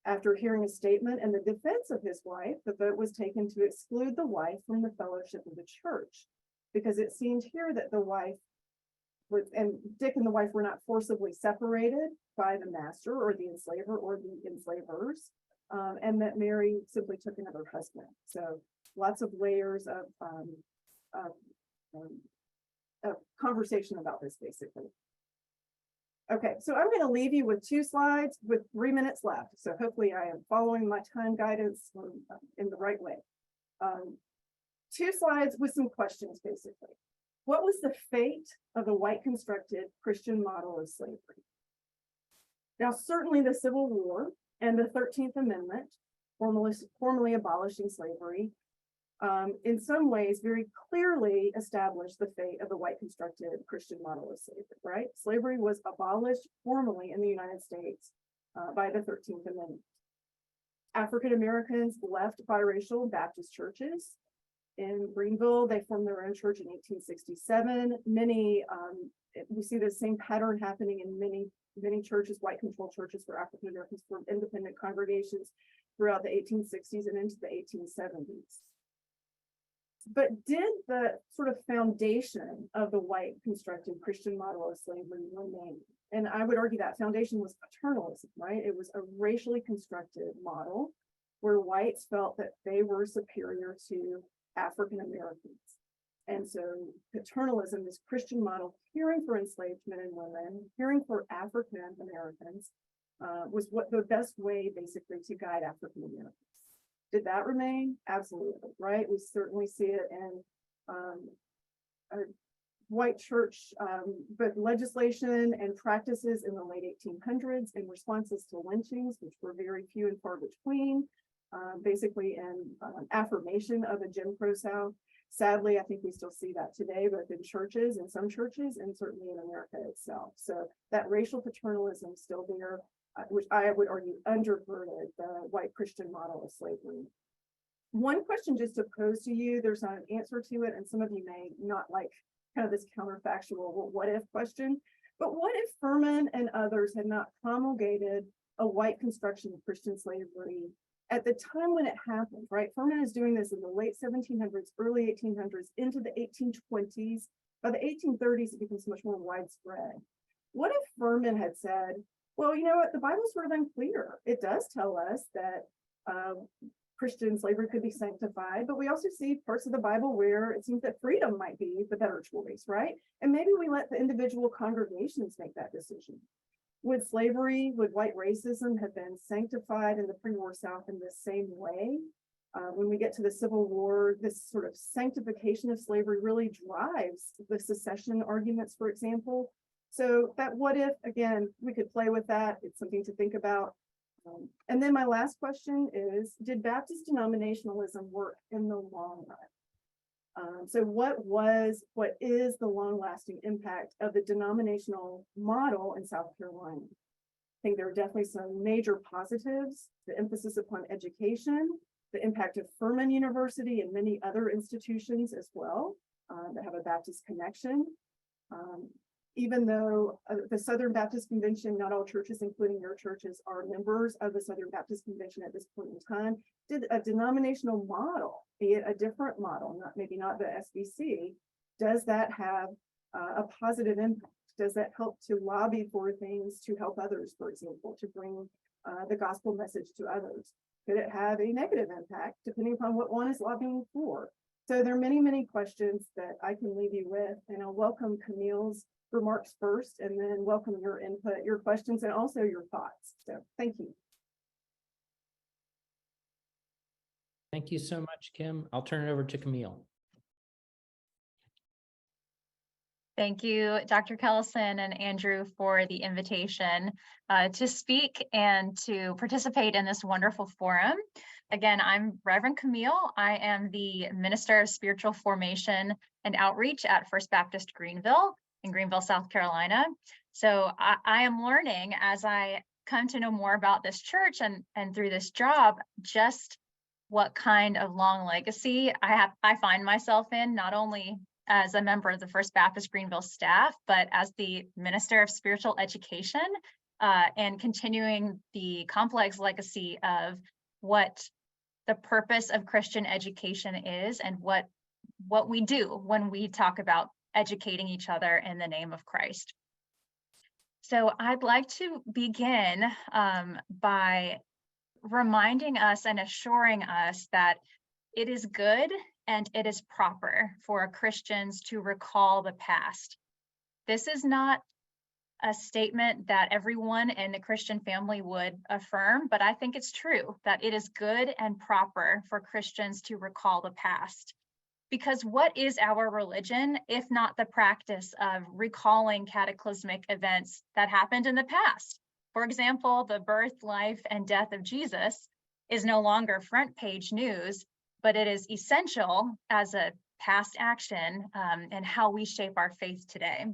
After hearing a statement in the defense of his wife, the vote was taken to exclude the wife from the fellowship of the church because it seemed here that the wife and Dick and the wife were not forcibly separated by the master or the enslaver or the enslavers, and that Mary simply took another husband. So lots of layers of conversation about this, basically. Okay, so I'm going to leave you with 2 slides with 3 minutes left. So hopefully I am following my time guidance in the right way. 2 slides with some questions, basically. What was the fate of the white constructed Christian model of slavery? Now, certainly the Civil War and the 13th Amendment, formally abolishing slavery, in some ways very clearly established the fate of the white constructed Christian model of slavery, right? Slavery was abolished formally in the United States by the 13th Amendment. African Americans left biracial Baptist churches. In Greenville, they formed their own church in 1867. We see the same pattern happening in many churches, white controlled churches for African Americans, formed independent congregations throughout the 1860s and into the 1870s. But did the sort of foundation of the white constructed Christian model of slavery remain? And I would argue that foundation was paternalism, right? It was a racially constructed model where whites felt that they were superior to African Americans. And so paternalism, this Christian model, caring for enslaved men and women, caring for African Americans, was what the best way basically to guide African Americans. Did that remain? Absolutely, right? We certainly see it in a white church, but legislation and practices in the late 1800s in responses to lynchings, which were very few and far between, basically in affirmation of a Jim Crow South. Sadly, I think we still see that today, both in churches, in some churches, and certainly in America itself. So that racial paternalism is still there, which I would argue undergirded the white Christian model of slavery. One question just to pose to you, there's not an answer to it, and some of you may not like kind of this counterfactual, well, what if question, but what if Furman and others had not promulgated a white construction of Christian slavery at the time when it happened, right? Furman is doing this in the late 1700s, early 1800s, into the 1820s. By the 1830s, it becomes much more widespread. What if Furman had said, well, you know what, the Bible's sort of unclear. It does tell us that Christian slavery could be sanctified, but we also see parts of the Bible where it seems that freedom might be the better choice, right? And maybe we let the individual congregations make that decision. Would white racism have been sanctified in the pre-war South in the same way? When we get to the Civil War, this sort of sanctification of slavery really drives the secession arguments, for example. So that what if, again, we could play with that. It's something to think about. And then my last question is, did Baptist denominationalism work in the long run? So what is the long-lasting impact of the denominational model in South Carolina? I think there are definitely some major positives, the emphasis upon education, the impact of Furman University and many other institutions as well that have a Baptist connection. Even though the Southern Baptist Convention, not all churches, including your churches, are members of the Southern Baptist Convention at this point in time, did a denominational model, be it a different model, maybe not the SBC, does that have a positive impact? Does that help to lobby for things to help others, for example, to bring the gospel message to others? Could it have a negative impact depending upon what one is lobbying for? So there are many, many questions that I can leave you with, and I'll welcome Camille's remarks first, and then welcome your input, your questions, and also your thoughts. So thank you. Thank you so much, Kim. I'll turn it over to Camille. Thank you, Dr. Kellison and Andrew, for the invitation to speak and to participate in this wonderful forum. Again, I'm Reverend Camille. I am the Minister of Spiritual Formation and Outreach at First Baptist Greenville in Greenville, South Carolina. So I am learning as I come to know more about this church and through this job, just what kind of long legacy I find myself in, not only as a member of the First Baptist Greenville staff, but as the Minister of Spiritual Education and continuing the complex legacy of what the purpose of Christian education is and what we do when we talk about educating each other in the name of Christ. So I'd like to begin by reminding us and assuring us that it is good and it is proper for Christians to recall the past. This is not a statement that everyone in the Christian family would affirm, but I think it's true that it is good and proper for Christians to recall the past. Because what is our religion if not the practice of recalling cataclysmic events that happened in the past? For example, the birth, life, and death of Jesus is no longer front page news, but it is essential as a past action and how we shape our faith today.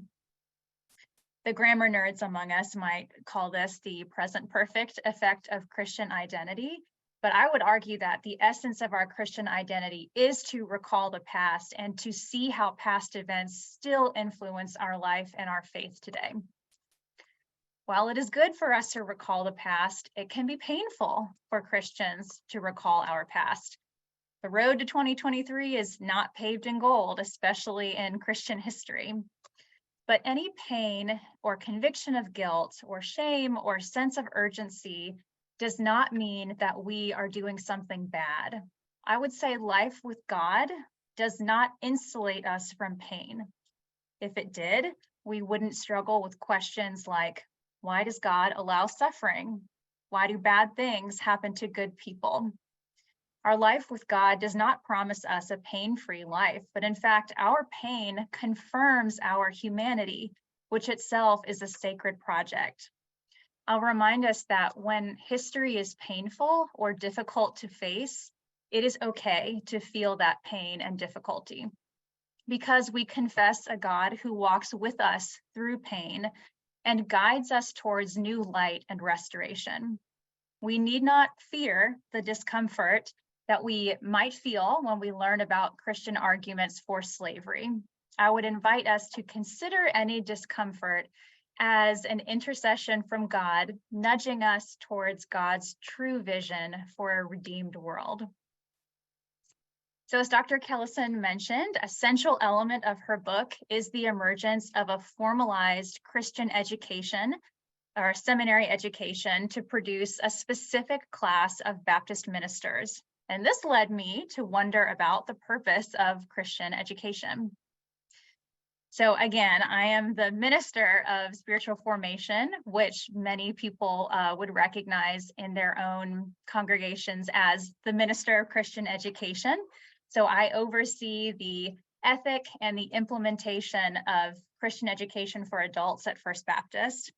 The grammar nerds among us might call this the present perfect effect of Christian identity, but I would argue that the essence of our Christian identity is to recall the past and to see how past events still influence our life and our faith today. While it is good for us to recall the past, it can be painful for Christians to recall our past. The road to 2023 is not paved in gold, especially in Christian history. But any pain or conviction of guilt or shame or sense of urgency does not mean that we are doing something bad. I would say life with God does not insulate us from pain. If it did, we wouldn't struggle with questions like, why does God allow suffering? Why do bad things happen to good people? Our life with God does not promise us a pain-free life, but in fact, our pain confirms our humanity, which itself is a sacred project. I'll remind us that when history is painful or difficult to face, it is okay to feel that pain and difficulty because we confess a God who walks with us through pain and guides us towards new light and restoration. We need not fear the discomfort that we might feel when we learn about Christian arguments for slavery. I would invite us to consider any discomfort as an intercession from God, nudging us towards God's true vision for a redeemed world. So as Dr. Kellison mentioned, a central element of her book is the emergence of a formalized Christian education or seminary education to produce a specific class of Baptist ministers. And this led me to wonder about the purpose of Christian education. So again, I am the minister of spiritual formation, which many people would recognize in their own congregations as the minister of Christian education. So I oversee the ethic and the implementation of Christian education for adults at First Baptist.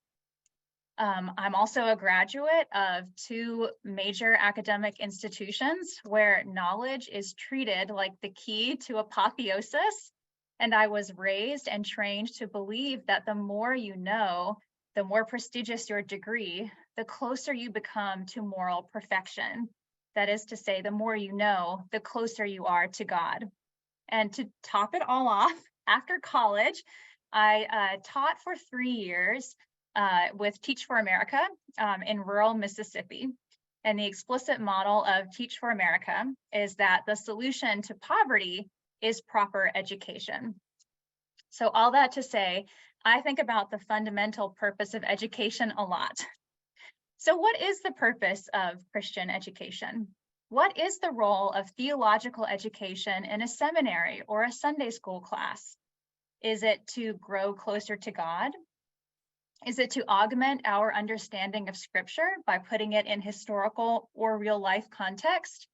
I'm also a graduate of 2 major academic institutions where knowledge is treated like the key to apotheosis. And I was raised and trained to believe that the more you know, the more prestigious your degree, the closer you become to moral perfection. That is to say, the more you know, the closer you are to God. And to top it all off, after college, I taught for 3 years with Teach for America in rural Mississippi. And the explicit model of Teach for America is that the solution to poverty is proper education. So all that to say, I think about the fundamental purpose of education a lot. So what is the purpose of Christian education? What is the role of theological education in a seminary or a Sunday school class? Is it to grow closer to God? Is it to augment our understanding of Scripture by putting it in historical or real life context?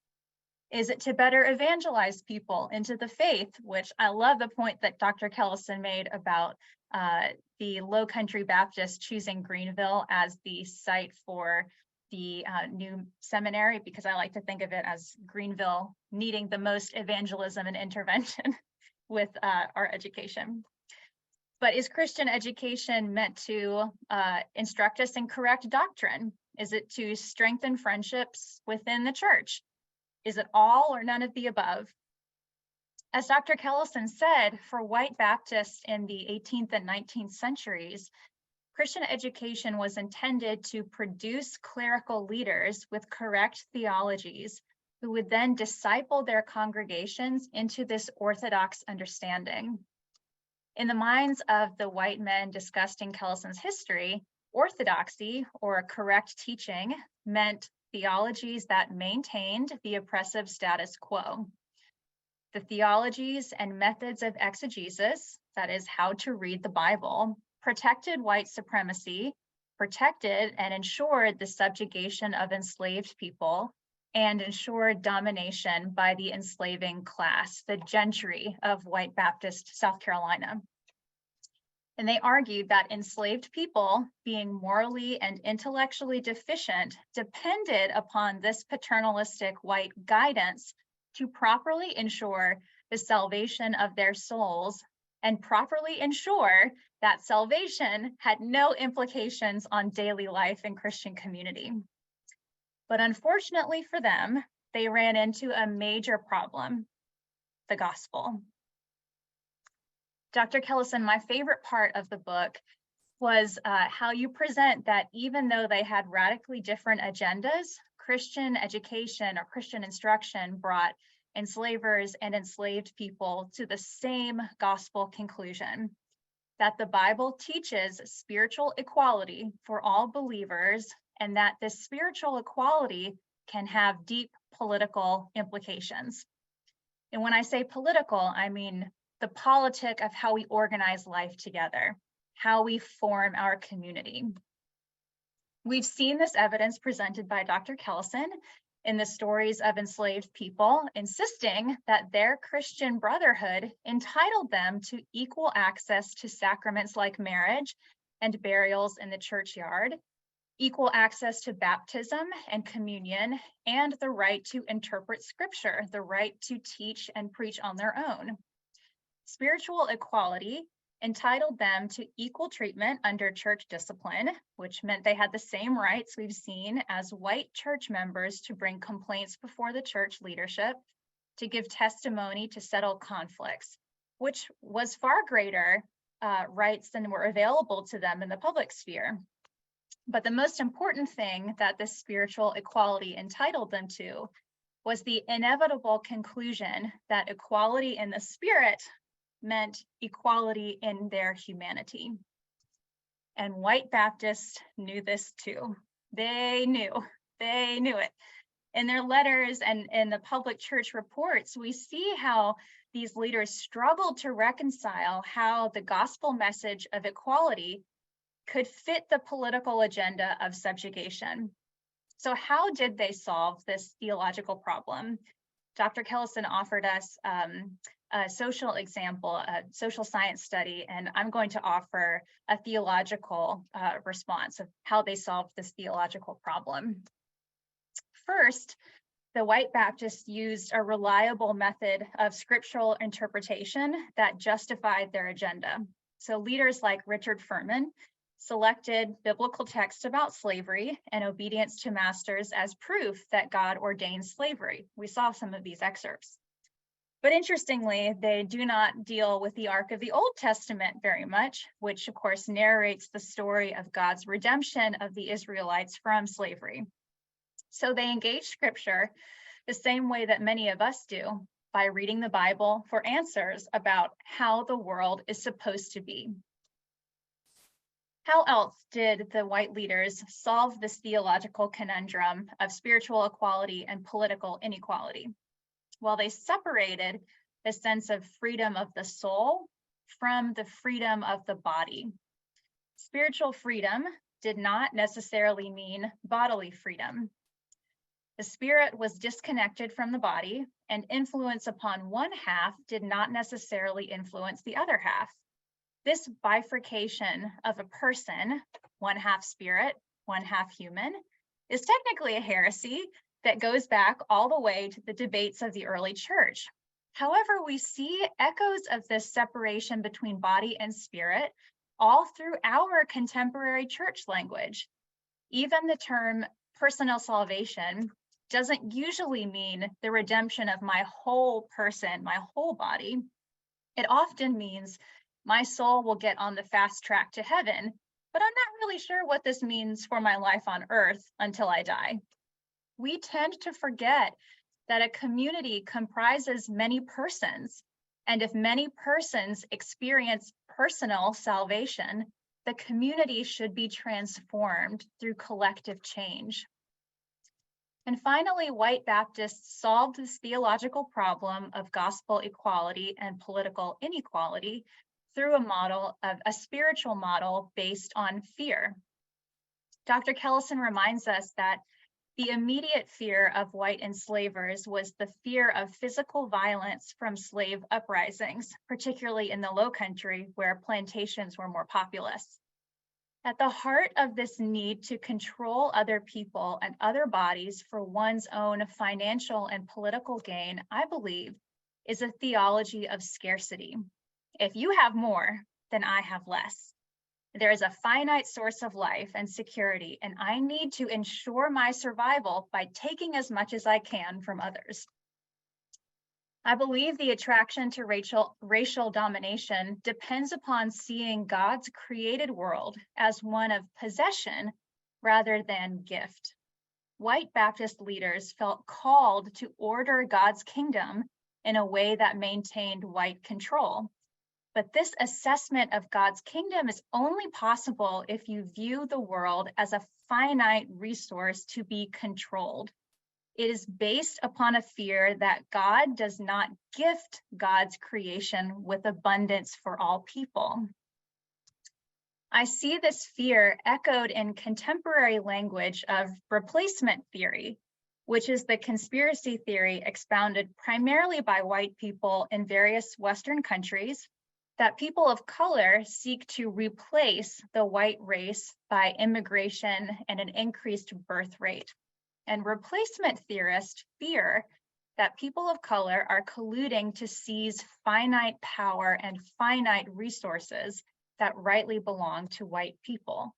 Is it to better evangelize people into the faith, which I love the point that Dr. Kellison made about the Low Country Baptist choosing Greenville as the site for the new seminary, because I like to think of it as Greenville needing the most evangelism and intervention with our education. But is Christian education meant to instruct us in correct doctrine? Is it to strengthen friendships within the church? Is it all or none of the above? As Dr. Kellison said, for white Baptists in the 18th and 19th centuries, Christian education was intended to produce clerical leaders with correct theologies who would then disciple their congregations into this orthodox understanding. In the minds of the white men discussed in Kellison's history, orthodoxy, or correct teaching, meant theologies that maintained the oppressive status quo. The theologies and methods of exegesis, that is how to read the Bible, protected white supremacy, protected and ensured the subjugation of enslaved people, and ensured domination by the enslaving class, the gentry of white Baptist South Carolina. And they argued that enslaved people, being morally and intellectually deficient, depended upon this paternalistic white guidance to properly ensure the salvation of their souls and properly ensure that salvation had no implications on daily life in Christian community. But unfortunately for them, they ran into a major problem: the gospel. Dr. Kellison, my favorite part of the book was how you present that even though they had radically different agendas, Christian education or Christian instruction brought enslavers and enslaved people to the same gospel conclusion: that the Bible teaches spiritual equality for all believers, and that this spiritual equality can have deep political implications. And when I say political, I mean the politic of how we organize life together, how we form our community. We've seen this evidence presented by Dr. Kellison in the stories of enslaved people, insisting that their Christian brotherhood entitled them to equal access to sacraments like marriage and burials in the churchyard, equal access to baptism and communion, and the right to interpret scripture, the right to teach and preach on their own. Spiritual equality entitled them to equal treatment under church discipline, which meant they had the same rights we've seen as white church members to bring complaints before the church leadership, to give testimony, to settle conflicts, which was far greater rights than were available to them in the public sphere. But the most important thing that this spiritual equality entitled them to was the inevitable conclusion that equality in the spirit meant equality in their humanity. And white Baptists knew this too. They knew it. In their letters and in the public church reports, we see how these leaders struggled to reconcile how the gospel message of equality could fit the political agenda of subjugation. So how did they solve this theological problem? Dr. Kellison offered us a social example, a social science study, and I'm going to offer a theological response of how they solved this theological problem. First, the white Baptists used a reliable method of scriptural interpretation that justified their agenda. So leaders like Richard Furman selected biblical texts about slavery and obedience to masters as proof that God ordained slavery. We saw some of these excerpts. But interestingly, they do not deal with the arc of the Old Testament very much, which of course narrates the story of God's redemption of the Israelites from slavery. So they engage scripture the same way that many of us do, by reading the Bible for answers about how the world is supposed to be. How else did the white leaders solve this theological conundrum of spiritual equality and political inequality? Well, they separated the sense of freedom of the soul from the freedom of the body. Spiritual freedom did not necessarily mean bodily freedom. The spirit was disconnected from the body, and influence upon one half did not necessarily influence the other half. This bifurcation of a person, one half spirit, one half human, is technically a heresy that goes back all the way to the debates of the early church. However, we see echoes of this separation between body and spirit all through our contemporary church language. Even the term personal salvation doesn't usually mean the redemption of my whole person, my whole body. It often means my soul will get on the fast track to heaven, but I'm not really sure what this means for my life on earth until I die. We tend to forget that a community comprises many persons, and if many persons experience personal salvation, the community should be transformed through collective change. And finally, white Baptists solved this theological problem of gospel equality and political inequality through a spiritual model based on fear. Dr. Kellison reminds us that the immediate fear of white enslavers was the fear of physical violence from slave uprisings, particularly in the Low Country where plantations were more populous. At the heart of this need to control other people and other bodies for one's own financial and political gain, I believe, is a theology of scarcity. If you have more, then I have less. There is a finite source of life and security, and I need to ensure my survival by taking as much as I can from others. I believe the attraction to racial domination depends upon seeing God's created world as one of possession rather than gift. White Baptist leaders felt called to order God's kingdom in a way that maintained white control. But this assessment of God's kingdom is only possible if you view the world as a finite resource to be controlled. It is based upon a fear that God does not gift God's creation with abundance for all people. I see this fear echoed in contemporary language of replacement theory, which is the conspiracy theory expounded primarily by white people in various Western countries, that people of color seek to replace the white race by immigration and an increased birth rate. And replacement theorists fear that people of color are colluding to seize finite power and finite resources that rightly belong to white people.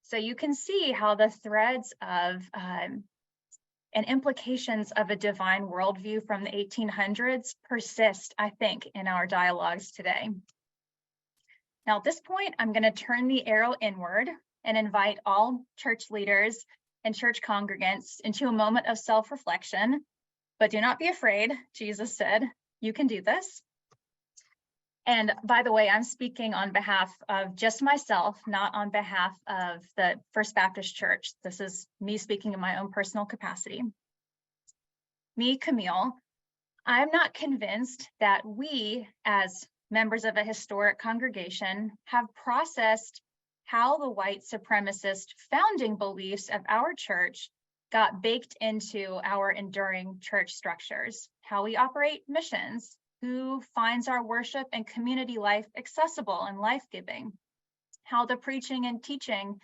So you can see how the threads of and implications of a divine worldview from the 1800s persist, I think, in our dialogues today. Now, at this point, I'm going to turn the arrow inward and invite all church leaders and church congregants into a moment of self-reflection. But do not be afraid. Jesus said, you can do this. And by the way, I'm speaking on behalf of just myself, not on behalf of the First Baptist Church. This is me speaking in my own personal capacity. Me, Camille, I'm not convinced that we, as members of a historic congregation, have processed how the white supremacist founding beliefs of our church got baked into our enduring church structures, how we operate missions, who finds our worship and community life accessible and life-giving, how the preaching and teaching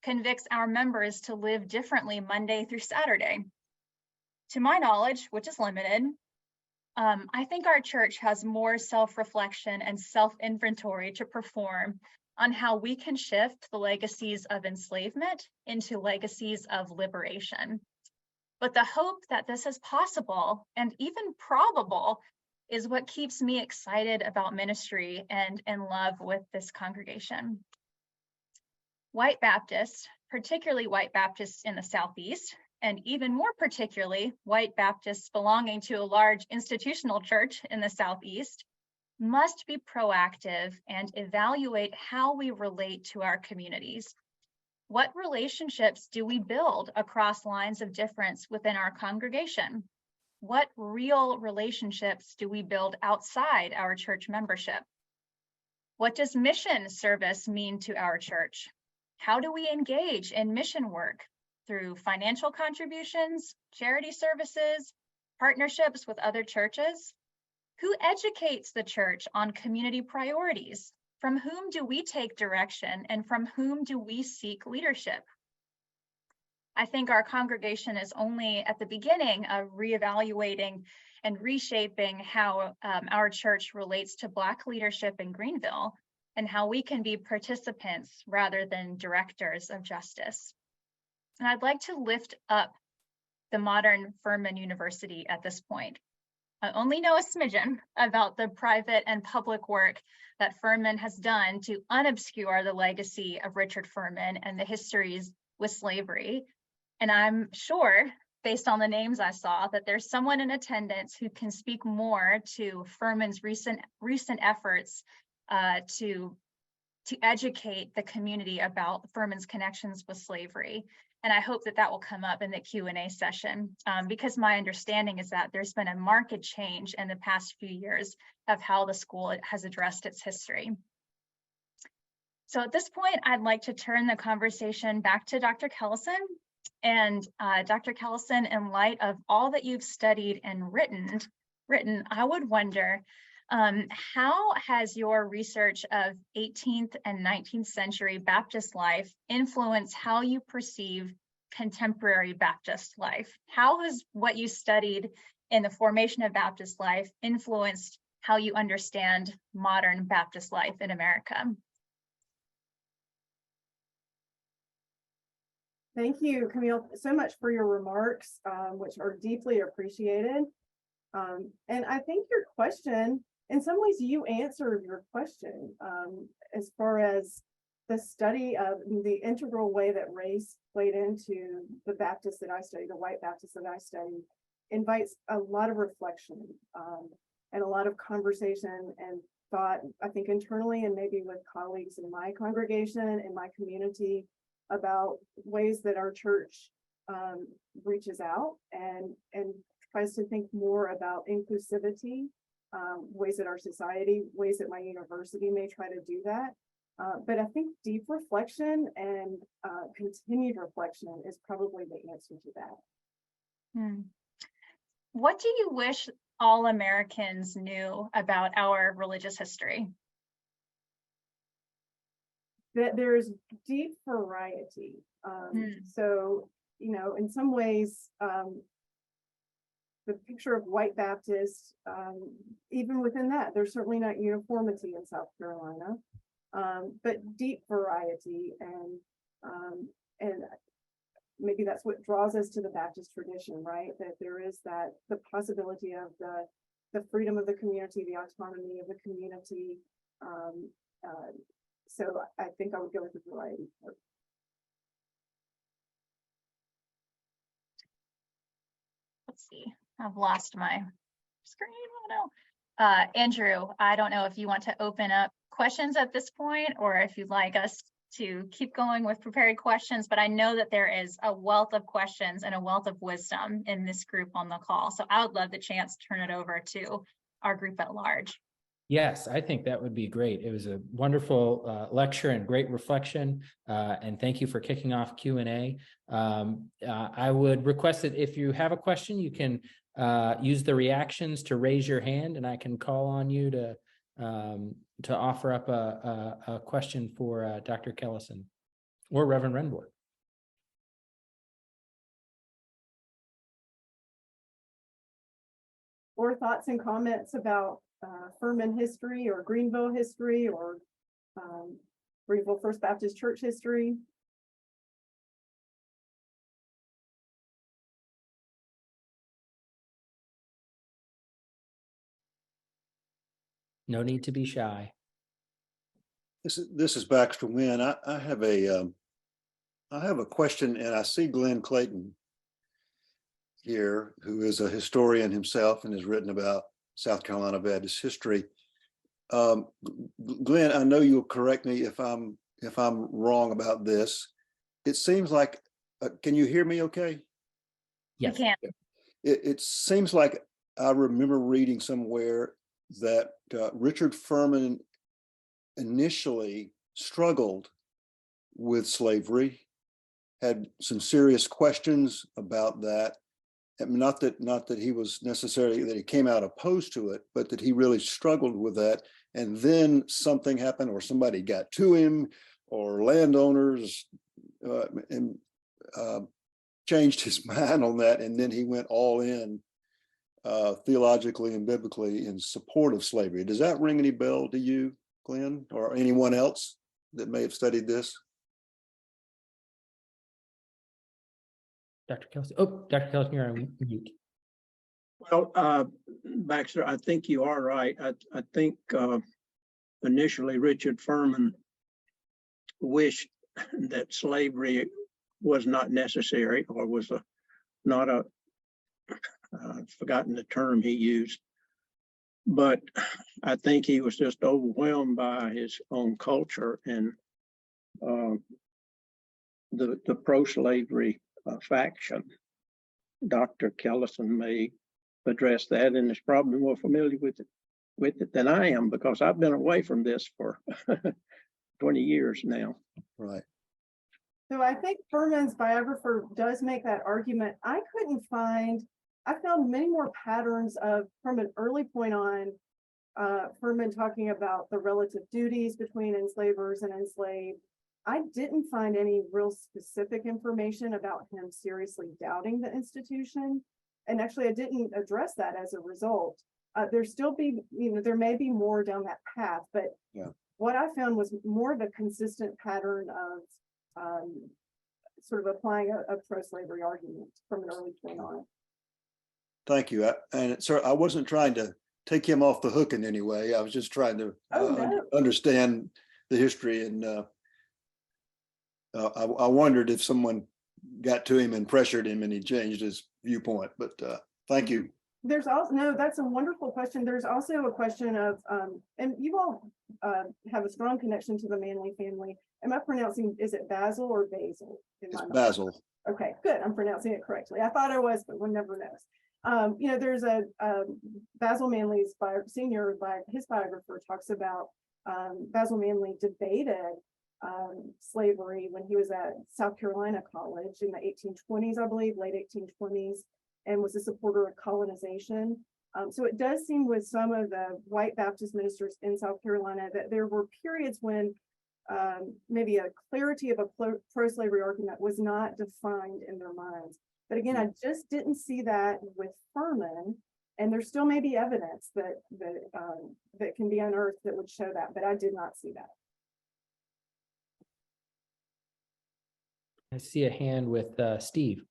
convicts our members to live differently Monday through Saturday. To my knowledge, which is limited, I think our church has more self-reflection and self-inventory to perform on how we can shift the legacies of enslavement into legacies of liberation. But the hope that this is possible and even probable is what keeps me excited about ministry and in love with this congregation. White Baptists, particularly white Baptists in the Southeast, and even more particularly, white Baptists belonging to a large institutional church in the Southeast, must be proactive and evaluate how we relate to our communities. What relationships do we build across lines of difference within our congregation? What real relationships do we build outside our church membership? What does mission service mean to our church? How do we engage in mission work? Through financial contributions, charity services, partnerships with other churches? Who educates the church on community priorities? From whom do we take direction, and from whom do we seek leadership? I think our congregation is only at the beginning of reevaluating and reshaping how our church relates to Black leadership in Greenville and how we can be participants rather than directors of justice. And I'd like to lift up the modern Furman University at this point. I only know a smidgen about the private and public work that Furman has done to unobscure the legacy of Richard Furman and the histories with slavery. And I'm sure, based on the names I saw, that there's someone in attendance who can speak more to Furman's recent efforts to educate the community about Furman's connections with slavery. And I hope that will come up in the Q&A session, because my understanding is that there's been a marked change in the past few years of how the school has addressed its history. So at this point, I'd like to turn the conversation back to Dr. Kellison. And Dr. Kellison, in light of all that you've studied and written, I would wonder, how has your research of 18th and 19th century Baptist life influenced how you perceive contemporary Baptist life? How has what you studied in the formation of Baptist life influenced how you understand modern Baptist life in America? Thank you, Camille, so much for your remarks, which are deeply appreciated. And I think your question, in some ways, you answered your question as far as the study of the integral way that race played into the Baptist that I study, the white Baptist that I study, invites a lot of reflection and a lot of conversation and thought, I think internally and maybe with colleagues in my congregation, in my community, about ways that our church reaches out and tries to think more about inclusivity, ways that our society, ways that my university may try to do that. But I think deep reflection and continued reflection is probably the answer to that. What do you wish all Americans knew about our religious history? That there's deep variety. So, you know, in some ways, the picture of white Baptist, even within that, there's certainly not uniformity in South Carolina, but deep variety, and maybe that's what draws us to the Baptist tradition, right? That there is that the possibility of the freedom of the community, the autonomy of the community. So I think I would go with the variety part. Let's see, I've lost my screen. Oh no. Andrew, I don't know if you want to open up questions at this point or if you'd like us to keep going with prepared questions, but I know that there is a wealth of questions and a wealth of wisdom in this group on the call. So I would love the chance to turn it over to our group at large. Yes, I think that would be great. It was a wonderful lecture and great reflection. And thank you for kicking off Q&A. I would request that if you have a question, you can use the reactions to raise your hand, and I can call on you to offer up a question for Dr. Kellison or Reverend Rehnborg. Or thoughts and comments about Furman history or Greenville history or Greenville First Baptist Church history. No need to be shy. This is Baxter Wynn. I have a question, and I see Glenn Clayton here, who is a historian himself and has written about South Carolina Baptist history. Glenn, I know you'll correct me if I'm wrong about this. It seems like, can you hear me okay? Yes. We can. It seems like I remember reading somewhere that Richard Furman initially struggled with slavery, had some serious questions about that. Not that he was necessarily, that he came out opposed to it, but that he really struggled with that. And then something happened, or somebody got to him, or landowners changed his mind on that. And then he went all in theologically and biblically in support of slavery. Does that ring any bell to you, Glenn, or anyone else that may have studied this? Dr. Kellison. Oh, Dr. Kellison, you're on mute. Well, Baxter, I think you are right. I think initially Richard Furman wished that slavery was not necessary, or was not a, I've forgotten the term he used, but I think he was just overwhelmed by his own culture and the pro-slavery faction. Dr. Kellison may address that and is probably more familiar with it than I am, because I've been away from this for 20 years now. Right. So I think Furman's biographer does make that argument. I found many more patterns from an early point on, Furman talking about the relative duties between enslavers and enslaved. I didn't find any real specific information about him seriously doubting the institution. And actually, I didn't address that as a result. There may be more down that path, but Yeah. what I found was more of a consistent pattern of sort of applying a pro-slavery argument from an early point on. Thank you. Sir, I wasn't trying to take him off the hook in any way. I was just trying to No. understand the history, and I wondered if someone got to him and pressured him and he changed his viewpoint, but thank you. There's also, no, that's a wonderful question. There's also a question of, and you all have a strong connection to the Manley family. Am I pronouncing, is it Basil or Basil? It's Basil. Okay, good. I'm pronouncing it correctly. I thought I was, but one never knows. There's a Basil Manley's senior, his biographer talks about Basil Manley debated slavery when he was at South Carolina College in the 1820s, I believe, late 1820s, and was a supporter of colonization. So it does seem with some of the white Baptist ministers in South Carolina that there were periods when maybe a clarity of a pro-slavery argument was not defined in their minds. But again, I just didn't see that with Furman, and there still may be evidence that can be unearthed that would show that, but I did not see that. I see a hand with Steve.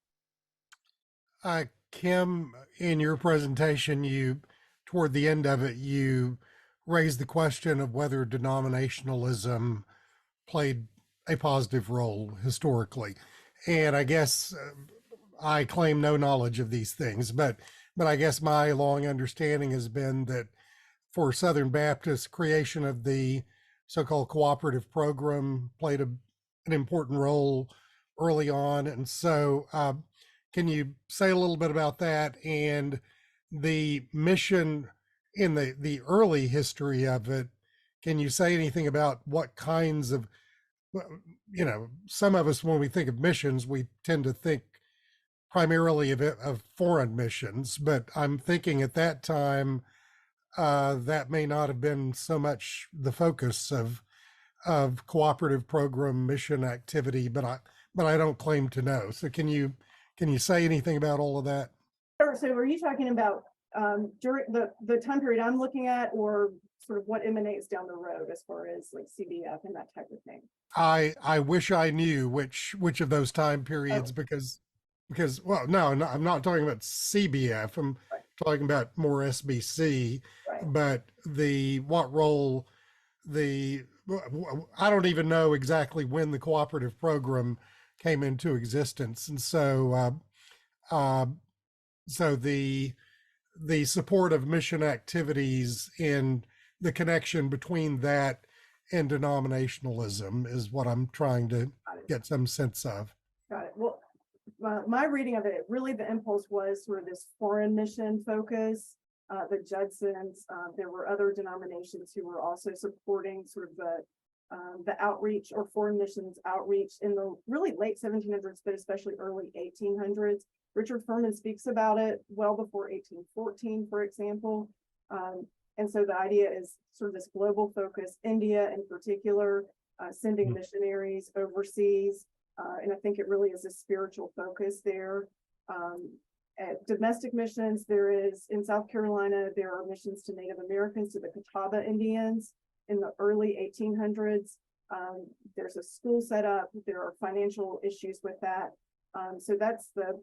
Kim, in your presentation, toward the end of it, you raised the question of whether denominationalism played a positive role historically. And I guess I claim no knowledge of these things, but I guess my long understanding has been that for Southern Baptists, creation of the so-called cooperative program played an important role early on. And so can you say a little bit about that and the mission in the early history of it? Can you say anything about what kinds of, some of us, when we think of missions, we tend to think primarily of foreign missions, but I'm thinking at that time, that may not have been so much the focus of cooperative program mission activity, but I don't claim to know. So can you say anything about all of that? Sure. So are you talking about during the time period I'm looking at, or sort of what emanates down the road as far as like CBF and that type of thing? I wish I knew which of those time periods, because well, no, I'm not talking about CBF. I'm talking about more SBC, but what role I don't even know exactly when the cooperative program came into existence. And so, so the support of mission activities and the connection between that and denominationalism is what I'm trying to get some sense of. Got it. Well, my reading of it, really the impulse was sort of this foreign mission focus. The Judsons, there were other denominations who were also supporting sort of the outreach or foreign missions outreach in the really late 1700s, but especially early 1800s. Richard Furman speaks about it well before 1814, for example. And so the idea is sort of this global focus, India in particular, sending missionaries overseas. And I think it really is a spiritual focus there. At domestic missions, there is in South Carolina, there are missions to Native Americans, to the Catawba Indians in the early 1800s. There's a school set up. There are financial issues with that. So that's the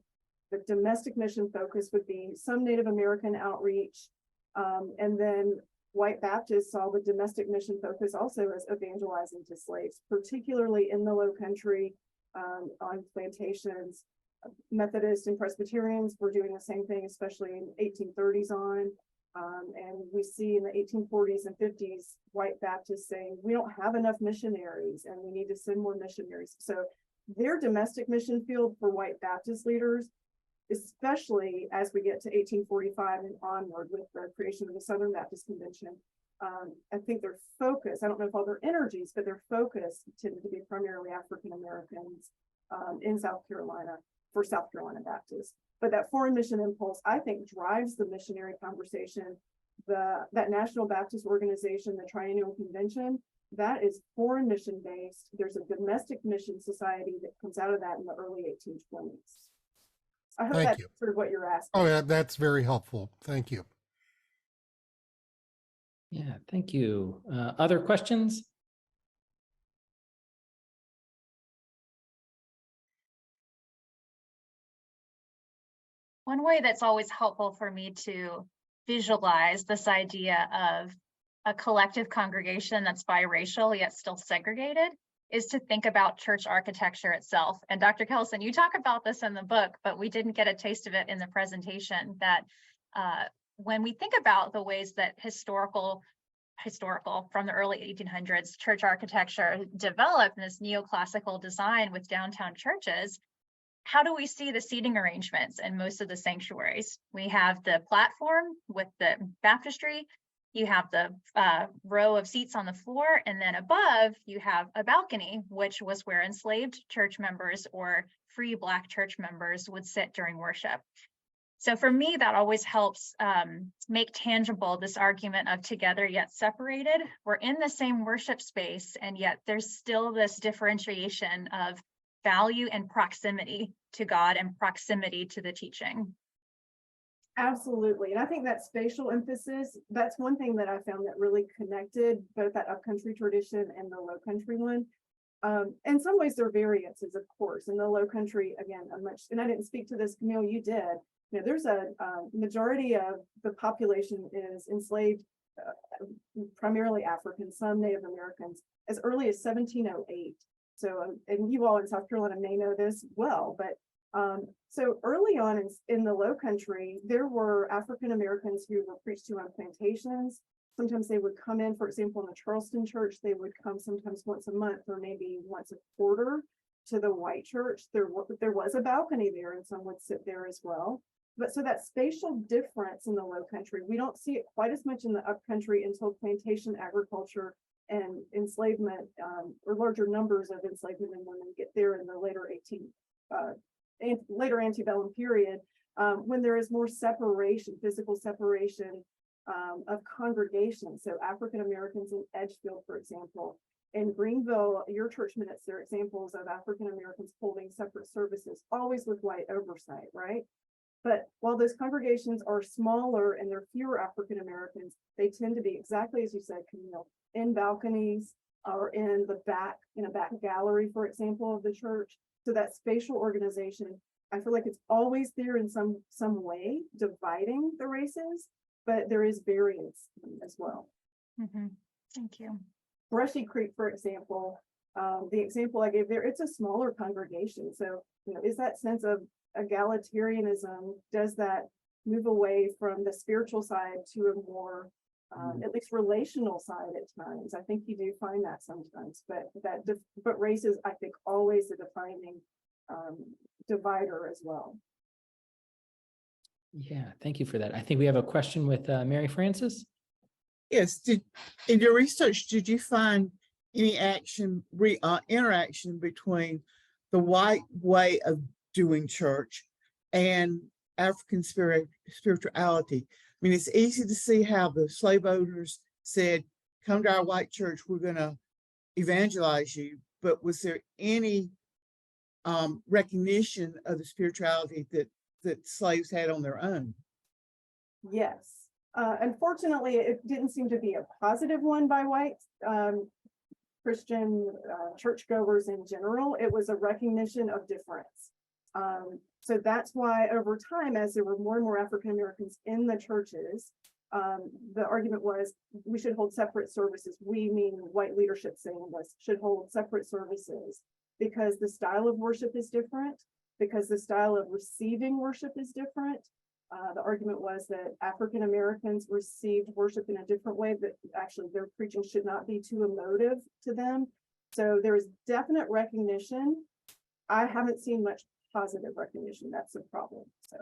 domestic mission focus would be some Native American outreach. And then white Baptists saw the domestic mission focus also as evangelizing to slaves, particularly in the Low Country, on plantations. Methodists and Presbyterians were doing the same thing, especially in 1830s on. And we see in the 1840s and 50s, white Baptists saying, we don't have enough missionaries and we need to send more missionaries. So their domestic mission field for white Baptist leaders, especially as we get to 1845 and onward with the creation of the Southern Baptist Convention, I think their focus, I don't know if all their energies, but their focus tended to be primarily African Americans in South Carolina for South Carolina Baptist. But that foreign mission impulse, I think, drives the missionary conversation. That National Baptist Organization, the Triennial Convention, that is foreign mission based. There's a domestic mission society that comes out of that in the early 1820s. I hope Thank that's you. sort of what you're asking. Oh, yeah, that's very helpful. Thank you. Yeah, thank you. Other questions? One way that's always helpful for me to visualize this idea of a collective congregation that's biracial yet still segregated is to think about church architecture itself. And Dr. Kellison, you talk about this in the book, but we didn't get a taste of it in the presentation, that when we think about the ways that historical from the early 1800s church architecture developed in this neoclassical design with downtown churches, how do we see the seating arrangements in most of the sanctuaries? We have the platform with the baptistry, you have the row of seats on the floor, and then above you have a balcony, which was where enslaved church members or free Black church members would sit during worship. So for me, that always helps make tangible this argument of together yet separated. We're in the same worship space, and yet there's still this differentiation of value and proximity to God and proximity to the teaching. Absolutely. And I think that spatial emphasis, that's one thing that I found that really connected both that upcountry tradition and the low country one. In some ways, there are variances, of course. In the low country, again, and I didn't speak to this, Camille, you did. You know, there's a majority of the population is enslaved, primarily African, some Native Americans, as early as 1708. So, and you all in South Carolina may know this well, but so early on in the Low Country, there were African Americans who were preached to on plantations. Sometimes they would come in, for example, in the Charleston church, they would come sometimes once a month or maybe once a quarter to the white church. There was a balcony there and some would sit there as well. But so that spatial difference in the Low Country, we don't see it quite as much in the Upcountry until plantation agriculture and enslavement, or larger numbers of enslavement and women get there in the later antebellum period, when there is more separation, physical separation of congregations. So African Americans in Edgefield, for example, in Greenville, your church minutes, they're examples of African Americans holding separate services, always with white oversight, right? But while those congregations are smaller and there are fewer African Americans, they tend to be exactly as you said, Camille, in balconies or in the back, in a back gallery, for example, of the church. So that spatial organization, I feel like it's always there in some way, dividing the races, but there is variance as well. Mm-hmm. Thank you. Brushy Creek, for example, the example I gave there, it's a smaller congregation. So, you know, is that sense of egalitarianism, does that move away from the spiritual side to a more at least relational side at times? I think you do find that sometimes, but race is, I think, always a defining divider as well. Yeah, thank you for that. I think we have a question with Mary Frances. Yes, in your research, did you find any interaction between the white way of doing church and African spirituality? I mean, it's easy to see how the slave owners said, come to our white church, we're going to evangelize you. But was there any recognition of the spirituality that slaves had on their own? Yes. Unfortunately, it didn't seem to be a positive one by white Christian churchgoers in general. It was a recognition of difference. So that's why over time, as there were more and more African Americans in the churches, the argument was we should hold separate services. We, meaning white leadership saying this, should hold separate services because the style of worship is different, because the style of receiving worship is different. The argument was that African Americans received worship in a different way, that actually their preaching should not be too emotive to them. So there is definite recognition. I haven't seen much positive recognition. That's the problem. So